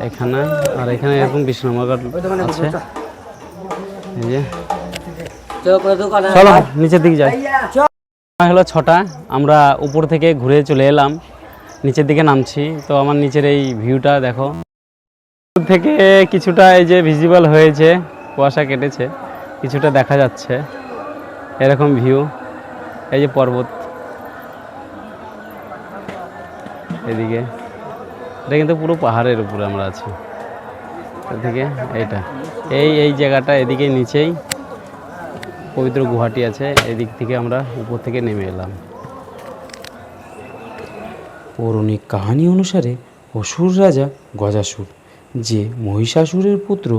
এখানে, আর এখানে এরকম বিশ্রামাগার আছে। এই যে চলো নিচের দিকে যাই। হলো 6টা, আমরা উপর থেকে ঘুরে চলে এলাম, নিচের দিকে নামছি। তো আমার নিচের এই ভিউটা দেখো, থেকে কিছুটা এই যে ভিজিবল হয়েছে, কুয়াশা কেটেছে, কিছুটা দেখা যাচ্ছে এরকম ভিউ। এই যে পর্বত এদিকে, এটা কিন্তু পুরো পাহাড়ের উপরে আমরা আছি। এদিকে এইটা এই জায়গাটা, এদিকে নিচেই পবিত্র গুহাটি আছে। এদিক থেকে আমরা উপর থেকে নেমে এলাম। পৌরাণিক কাহিনী অনুসারে অসুর রাজা গজাসুর, যে মহিষাসুরের পুত্র,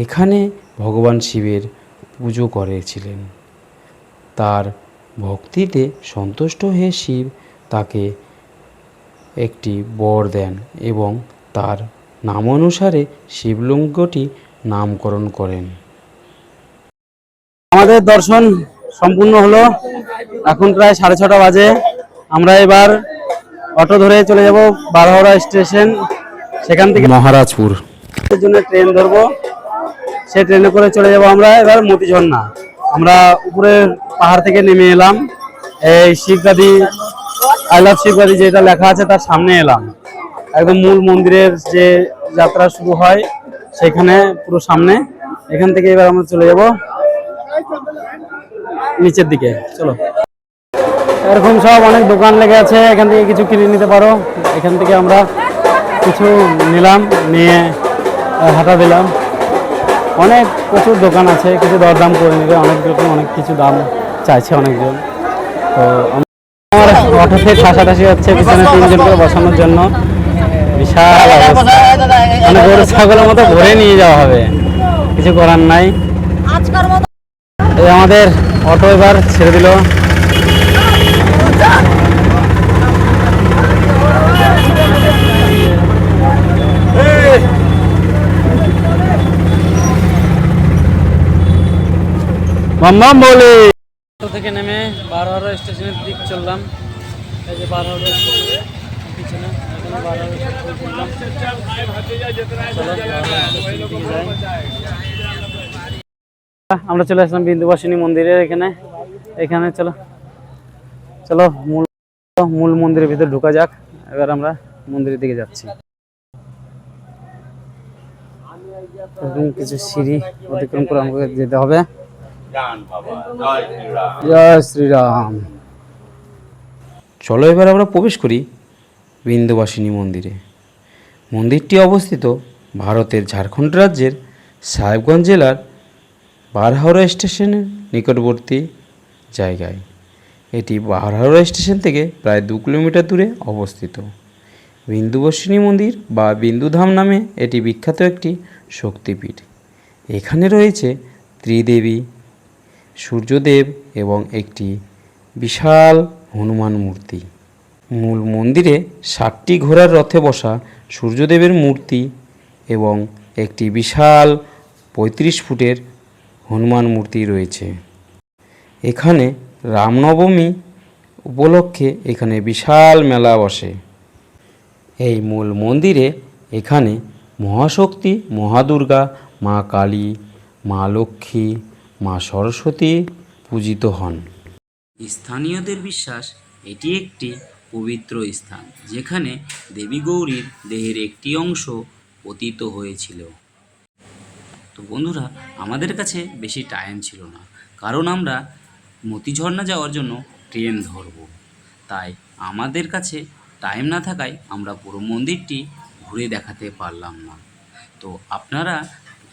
এখানে ভগবান শিবের পুজো করেছিলেন। তার ভক্তিতে সন্তুষ্ট হয়ে শিব তাকে একটি বর দেন এবং তার নাম অনুসারে শিবলিঙ্গটি নামকরণ করেন। আমাদের দর্শন সম্পূর্ণ হলো, এখন প্রায় 6:30 বাজে। আমরা এবার অটো ধরে চলে যাব বারহাওড়া স্টেশন, সেখান থেকে মহারাজপুর জন্য ট্রেন ধরবো। সেই ট্রেনে করে চলে যাব আমরা এবার মতিঝর্ণা। আমরা উপরে পাহাড় থেকে নেমে এলাম, এই শিবগাদি, আই লাভ শিবগাদি যেটা লেখা আছে তার সামনে এলাম। একদম মূল মন্দিরের যে যাত্রা শুরু হয় সেখানে পুরো সামনে। এখান থেকে এবার আমরা চলে যাব নিচের দিকে। চলো, এরকম সব অনেক দোকান লেগে আছে, এখান থেকে কিছু কিনে নিতে পারো। এখান থেকে আমরা কিছু নিলাম, নিয়ে হাঁটা দিলাম। অনেক প্রচুর দোকান আছে, কিছু দরদাম করে নেবে, অনেক রকম অনেক কিছু দাম চাইছে অনেকজন। তো আমার অটোতে ঠাসাঠাসি হচ্ছে, পিছনে 3 জন করে বসানোর জন্য। বিশাল অবস্থা, মানে গরু ছাগলের মতো ভরে নিয়ে যাওয়া হবে, কিছু করার নাই। এই আমাদের অটো এবার ছেড়ে দিল। মাম্মাম বলে অটো থেকে নেমে বারোহারা স্টেশনের দিক চললাম। এই যে বারোহারা স্টেশন পিছনে, এখানে বারোহারা স্টেশনে চললাম। চলো, আমরা চলে আসলাম বিন্দুবাসিনী মন্দিরের এখানে। এখানে চলো চলো মূল মন্দিরের ভিতরে ঢোকা যাক। এবার আমরা মন্দিরের দিকে যাচ্ছি। কিছু সিঁড়ি অতিক্রম করে আমাকে যেতে হবে। জয় শ্রীরাম। চলো এবার আমরা প্রবেশ করি বিন্দুবাসিনী মন্দিরে। মন্দিরটি অবস্থিত ভারতের ঝাড়খণ্ড রাজ্যের সাহেবগঞ্জ জেলার বারহাওড়া স্টেশনের নিকটবর্তী জায়গায়। এটি বারহাওড়া স্টেশন থেকে প্রায় 2 কিলোমিটার দূরে অবস্থিত। বিন্দুবাসিনী মন্দির বা বিন্দুধাম নামে এটি বিখ্যাত একটি শক্তিপীঠ। এখানে রয়েছে ত্রিদেবী, সূর্যদেব এবং একটি বিশাল হনুমান মূর্তি। মূল মন্দিরে 7টি ঘোড়ার রথে বসা সূর্যদেবের মূর্তি এবং একটি বিশাল 35 ফুটের হনুমান মূর্তি রয়েছে। এখানে রামনবমী উপলক্ষে এখানে বিশাল মেলা বসে। এই মূল মন্দিরে এখানে মহাশক্তি, মহাদুর্গা, মা কালী, মা লক্ষ্মী, মা সরস্বতী পূজিত হন। স্থানীয়দের বিশ্বাস এটি একটি পবিত্র স্থান, যেখানে দেবী গৌরীর দেহের একটি অংশ পতিত হয়েছিল। তো বন্ধুরা, আমাদের কাছে বেশি টাইম ছিল না, কারণ আমরা মতিঝর্ণা যাওয়ার জন্য ট্রেন ধরব। তাই আমাদের কাছে টাইম না থাকায় আমরা পুরো মন্দিরটি ঘুরে দেখাতে পারলাম না। তো আপনারা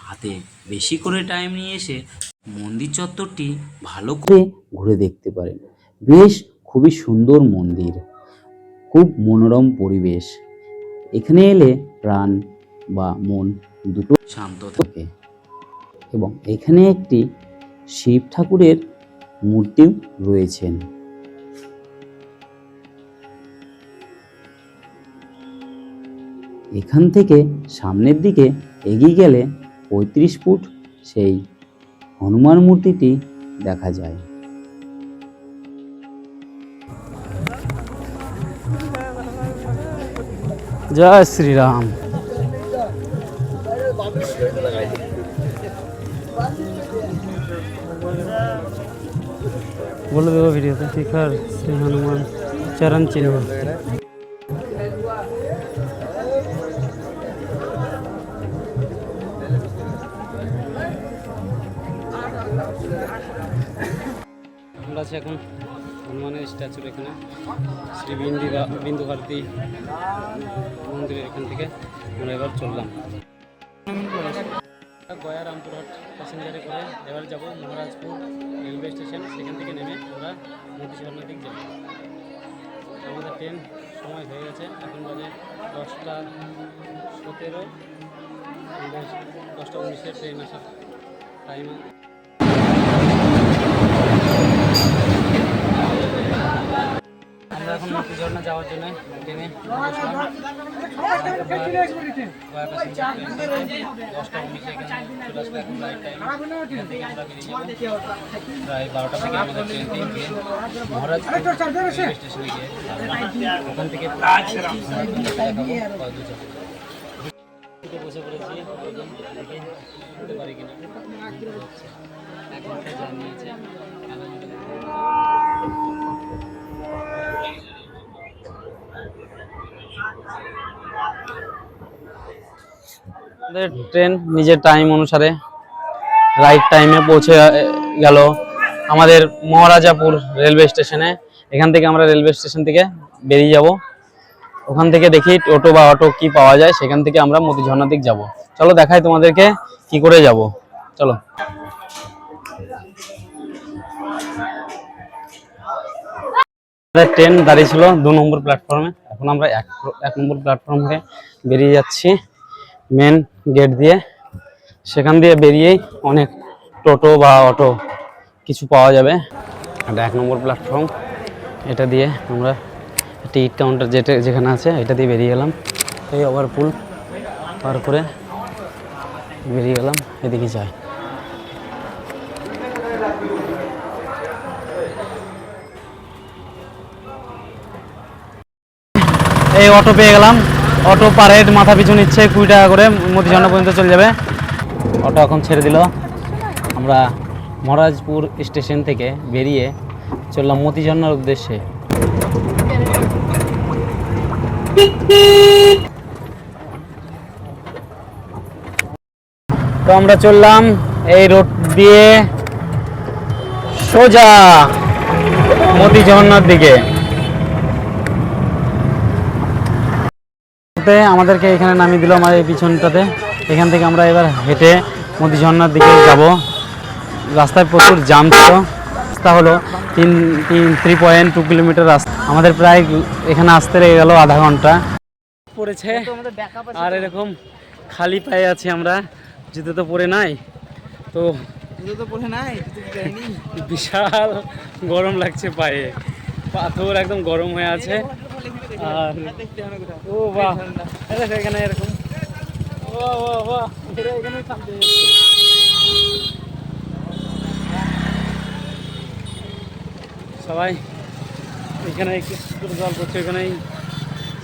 হাতে বেশি করে টাইম নিয়ে এসে মন্দির চত্বরটি ভালো করে ঘুরে দেখতে পারেন। বেশ খুবই সুন্দর মন্দির, খুব মনোরম পরিবেশ। এখানে এলে প্রাণ বা মন দুটো শান্ত থাকে। এবং এখানে একটি শিব ঠাকুরের মূর্তিও রয়েছেন। এখান থেকে সামনের দিকে এগিয়ে গেলে 35 ফুট সেই হনুমান মূর্তিটি দেখা যায়। জয় শ্রীরাম। बोलो देखो वीडियो तो शिखर श्री हनुमान चरण चिन्ह। আমরা আছি এখন হনুমানের স্ট্যাচুর এখানে, শ্রী বিন্দু ভারতী মন্দিরের এখান থেকে আমরা এবার চললাম গয়া রামপুরহাট প্যাসেঞ্জারে করে। এবার যাব মহারাজপুর রেলওয়ে স্টেশন, সেখান থেকে নেমে আমরা মতিঝর্ণার দিক যাব। আমাদের ট্রেন সময় হয়ে গেছে, এখন বাজে 10টা 17, 10টা 19-এ ট্রেন আসার টাইম। আমরা এখন মতিঝর্ণা যাওয়ার জন্য ট্রেনে বসলাম। 10টা 19-এ এখানে চলে আসলে এখন রাইট টাইম। এখান থেকে আমরা বেরিয়ে যাবো প্রায় 12টা থেকে আমাদের ট্রেন দিয়ে মহারাজপুর রেলওয়ে স্টেশনে গিয়ে ওখান থেকে বসে পড়েছি। উঠতে পারি কিনা, 1 ঘন্টা জার্নি আছে। ট্রেন নিজের টাইম অনুসারে রাইট টাইমে পৌঁছে গেল আমাদের মহারাজাপুর রেলওয়ে স্টেশনে। এখান থেকে আমরা রেলওয়ে স্টেশন থেকে বেরিয়ে যাব। ওখান থেকে দেখি টোটো বা অটো কি পাওয়া যায়, সেখান থেকে আমরা মতি ঝর্ণার দিক যাব। চলো দেখাই তোমাদেরকে কি করে যাব, চলো। ট্রেন দাঁড়িয়ে ছিল 2 নম্বর প্ল্যাটফর্মে, এখন আমরা এক নম্বর প্ল্যাটফর্ম থেকে বেরিয়ে যাচ্ছি মেন গেট দিয়ে। সেখান দিয়ে বেরিয়েই অনেক টোটো বা অটো কিছু পাওয়া যাবে। এটা 1 নম্বর প্ল্যাটফর্ম, এটা দিয়ে আমরা টিকিট কাউন্টার যেখানে আছে এটা দিয়ে বেরিয়ে গেলাম। এই ওভারপুল পার করে বেরিয়ে গেলাম, এদিকে যাই। এই অটো পেয়ে গেলাম, অটো পার হেড মাথা পিছু নিচ্ছে 20 টাকা করে, মতিঝর্ণা পর্যন্ত চলে যাবে। অটো এখন ছেড়ে দিল, আমরা মহারাজপুর স্টেশন থেকে বেরিয়ে চললাম মতিঝর্ণার উদ্দেশ্যে। তো আমরা চললাম এই রোড দিয়ে সোজা মতিঝর্ণার দিকে। আমাদেরকে এখানে নামিয়ে দিল আমার এই পিছনটাতে। এখান থেকে আমরা এবার হেঁটে মতিঝর্ণার দিকে যাব। রাস্তায় প্রচুর জ্যাম ছিল, রাস্তা হলো 3.2 কিলোমিটার রাস্তা। আমাদের প্রায় এখানে আসতে লেগে গেল আধা ঘন্টা পড়েছে। আর এরকম খালি পায়ে আছি আমরা, জুতো তো পরে নাই, তো বিশাল গরম লাগছে পায়ে, পাথর একদম গরম হয়ে আছে। আর ও বাহ, এখানে এরকম এখানে সবাই এখানে একটু জল করছে, এখানেই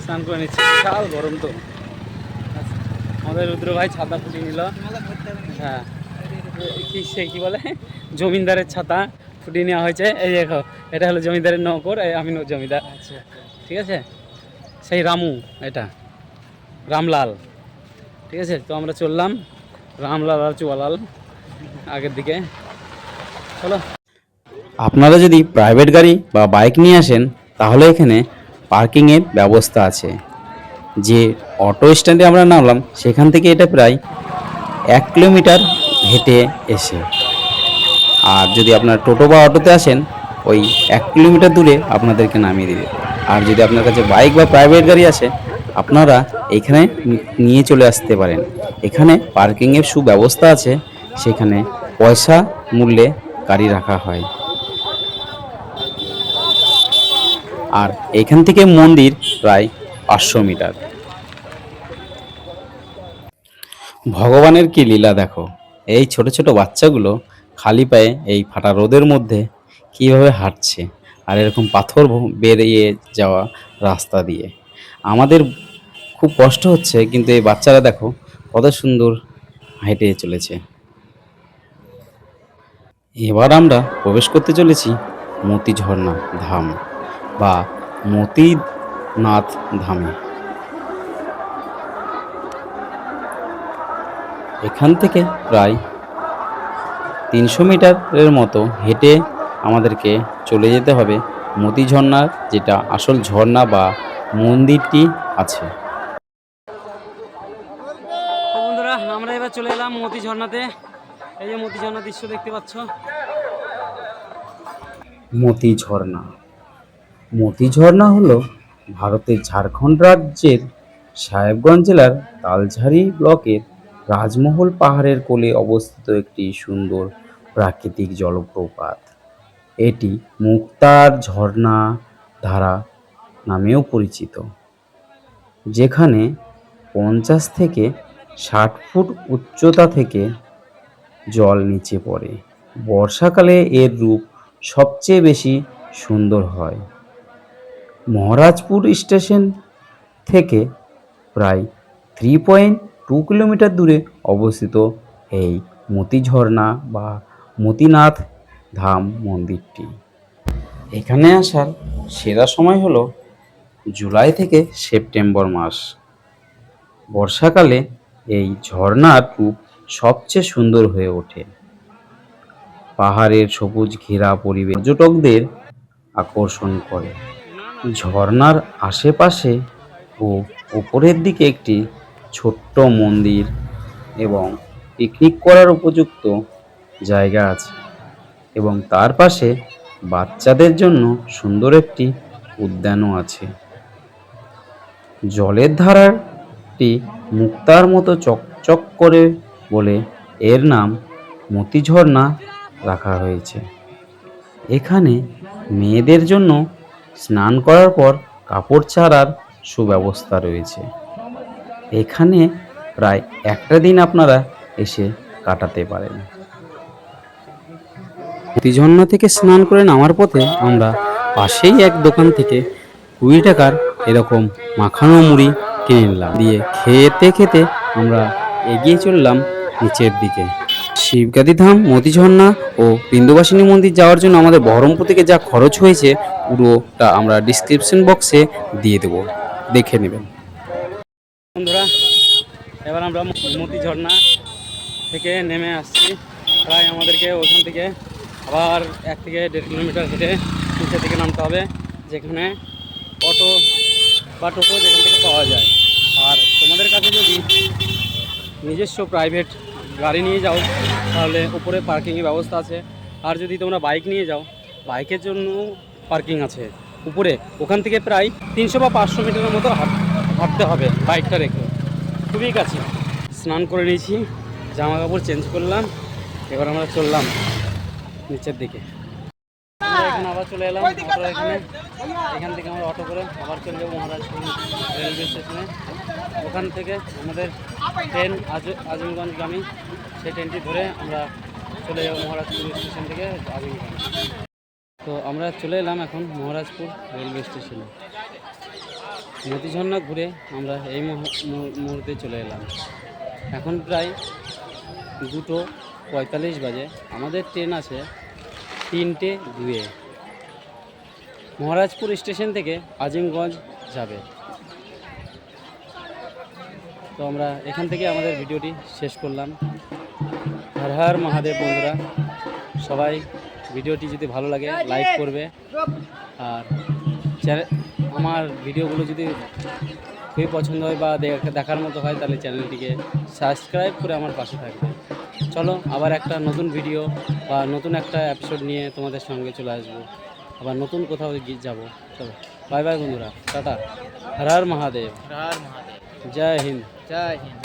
স্নান করে নিচ্ছে, বিশাল গরম। তো আমাদের রুদ্র ভাই ছাতা ফুটিয়ে নিল। হ্যাঁ, কি বলে, জমিদারের ছাতা ফুটিয়ে নেওয়া হয়েছে। এই দেখো, এটা হলো জমিদারের নৌকর, আমি জমিদার। আচ্ছা, ঠিক আছে, সেই রামু, এটা রামলাল, ঠিক আছে। তো আমরা চললাম রামলাল আর চুয়ালাল আগের দিকে, চলো। আপনারা যদি প্রাইভেট গাড়ি বা বাইক নিয়ে আসেন তাহলে এখানে পার্কিংয়ের ব্যবস্থা আছে। যে অটো স্ট্যান্ডে আমরা নামলাম সেখান থেকে এটা প্রায় 1 কিলোমিটার হেঁটে এসে, আর যদি আপনার টোটো বা অটোতে আসেন ওই 1 কিলোমিটার দূরে আপনাদেরকে নামিয়ে দেবে। আর যদি আপনার কাছে বাইক বা প্রাইভেট গাড়ি আসে আপনারা এখানে নিয়ে চলে আসতে পারেন। এখানে পার্কিংয়ের সুব্যবস্থা আছে, সেখানে পয়সা মূল্যে গাড়ি রাখা হয়। আর এখান থেকে মন্দির প্রায় 500 মিটার। ভগবানের কি লীলা দেখো, এই ছোট ছোট বাচ্চাগুলো খালি পায়ে এই ফাটা রোদের মধ্যে কিভাবে হাঁটছে, আর এরকম পাথর বেরিয়ে যাওয়া রাস্তা দিয়ে। আমাদের খুব কষ্ট হচ্ছে, কিন্তু এই বাচ্চারা দেখো কত সুন্দর হেঁটে চলেছে। এবার আমরা প্রবেশ করতে চলেছি মতি ঝর্ণা ধাম বা মতিনাথ ধামে। এখান থেকে প্রায় 300 মিটারের মতো হেঁটে আমাদেরকে চলে যেতে হবে মতি ঝর্ণার, যেটা আসল ঝর্ণা বা মন্দিরটি আছে। তো বন্ধুরা, আমরা এবার চলে এলাম মতি ঝর্ণাতে। এই যে মতি ঝর্ণার দৃশ্য দেখতে পাচ্ছ। মতি ঝর্ণা, মতি ঝর্ণা হলো ভারতের ঝাড়খণ্ড রাজ্যের সাহেবগঞ্জ জেলার তালঝাড়ি ব্লকের রাজমহল পাহাড়ের কোলে অবস্থিত একটি সুন্দর প্রাকৃতিক জলপ্রপাত। এটি মুক্তার ঝর্ণা ধারা নামেও পরিচিত, যেখানে 50 থেকে 60 ফুট উচ্চতা থেকে জল নিচে পড়ে। বর্ষাকালে এর রূপ সবচেয়ে বেশি সুন্দর হয়। মহারাজপুর স্টেশন থেকে প্রায় 3.2 কিলোমিটার দূরে অবস্থিত এই মতি ঝর্ণা বা মতিনাথ ধাম মন্দিরটি। এখানে আসার সেরা সময় হলো জুলাই থেকে সেপ্টেম্বর মাস। বর্ষাকালে এই ঝর্ণার রূপ সবচেয়ে সুন্দর হয়ে ওঠে। পাহাড়ের সবুজ ঘেরা পরিবেশ পর্যটকদের আকর্ষণ করে। ঝর্ণার আশেপাশে ও উপরের দিকে একটি ছোট্ট মন্দির এবং পিকনিক করার উপযুক্ত জায়গা আছে এবং তার পাশে বাচ্চাদের জন্য সুন্দর একটি উদ্যানও আছে। জলের ধারাটি মুক্তার মতো চকচক করে বলে এর নাম মতি ঝর্ণা রাখা হয়েছে। এখানে মেয়েদের জন্য স্নান করার পর কাপড় ছাড়ার সুব্যবস্থা রয়েছে। এখানে প্রায় একটা দিন আপনারা এসে কাটাতে পারেন। মতি ঝর্ণা থেকে স্নান করে নামার পথে আমরা পাশেই এক দোকান থেকে 20 টাকার এরকম মাখানো মুড়ি কিনে নিলাম, দিয়ে খেতে খেতে আমরা এগিয়ে চললাম নিচের দিকে। শিবগাদি ধাম, মতি ঝর্ণা ও বিন্দুবাসিনী মন্দির যাওয়ার জন্য আমাদের বহরমপুর থেকে যা খরচ হয়েছে পুরোটা আমরা ডিসক্রিপশন বক্সে দিয়ে দেবো, দেখে নেবেন। বন্ধুরা, এবার আমরা মতি ঝর্ণা থেকে নেমে আসছি। প্রায় আমাদেরকে ওখান থেকে আবার 1 থেকে 1.5 কিলোমিটার হেঁটে নিচের দিকে নামতে হবে, যেখানে অটো বা টোটো যেখান থেকে পাওয়া যায়। আর তোমাদের কাছে যদি নিজস্ব প্রাইভেট গাড়ি নিয়ে যাও তাহলে উপরে পার্কিংয়ের ব্যবস্থা আছে। আর যদি তোমরা বাইক নিয়ে যাও, বাইকের জন্য পার্কিং আছে উপরে। ওখান থেকে প্রায় 300 বা 500 মিটারের মতো হাঁটতে হবে বাইকটা রেখে। খুবই কাছে। স্নান করে নিয়েছি, জামা কাপড় চেঞ্জ করলাম, এবার আমরা চললাম নিচের দিকে। এখানে আবার চলে এলাম অটো এখান থেকে আমরা অটো করে আবার চলে যাবো মহারাজপুর রেলওয়ে স্টেশনে। ওখান থেকে আমাদের ট্রেন আজিমগঞ্জগামী, সেই ট্রেনটি ধরে আমরা চলে যাবো মহারাজপুর স্টেশন থেকে আজিমগঞ্জ। তো আমরা চলে এলাম এখন মহারাজপুর রেলওয়ে স্টেশনে। মতি ঝর্ণা ঘুরে আমরা এই মুহূর্তে চলে এলাম। এখন প্রায় 2:45 বাজে। আমাদের ট্রেন আছে 3:02-এ। মহারাজপুর স্টেশন থেকে আজিমগঞ্জ যাবে। তো আমরা এখান থেকে আমাদের ভিডিওটি শেষ করলাম। হর হর মহাদেব। বন্ধুরা, সবাই ভিডিওটি যদি ভালো লাগে লাইক করবে, আর আমার ভিডিওগুলো যদি খুবই পছন্দ হয় বা দেখার মতো হয় তাহলে চ্যানেলটিকে সাবস্ক্রাইব করে আমার পাশে থাকবে। চলো আবার একটা নতুন ভিডিও বা নতুন একটা এপিসোড নিয়ে তোমাদের সঙ্গে চলে আসবো, আবার নতুন কোথাও গিয়ে যাবো। চলো বাই বাই বন্ধুরা, টাটা। হর হর মহাদেব। হর হর মহাদেব। জয় হিন্দ। জয় হিন্দ।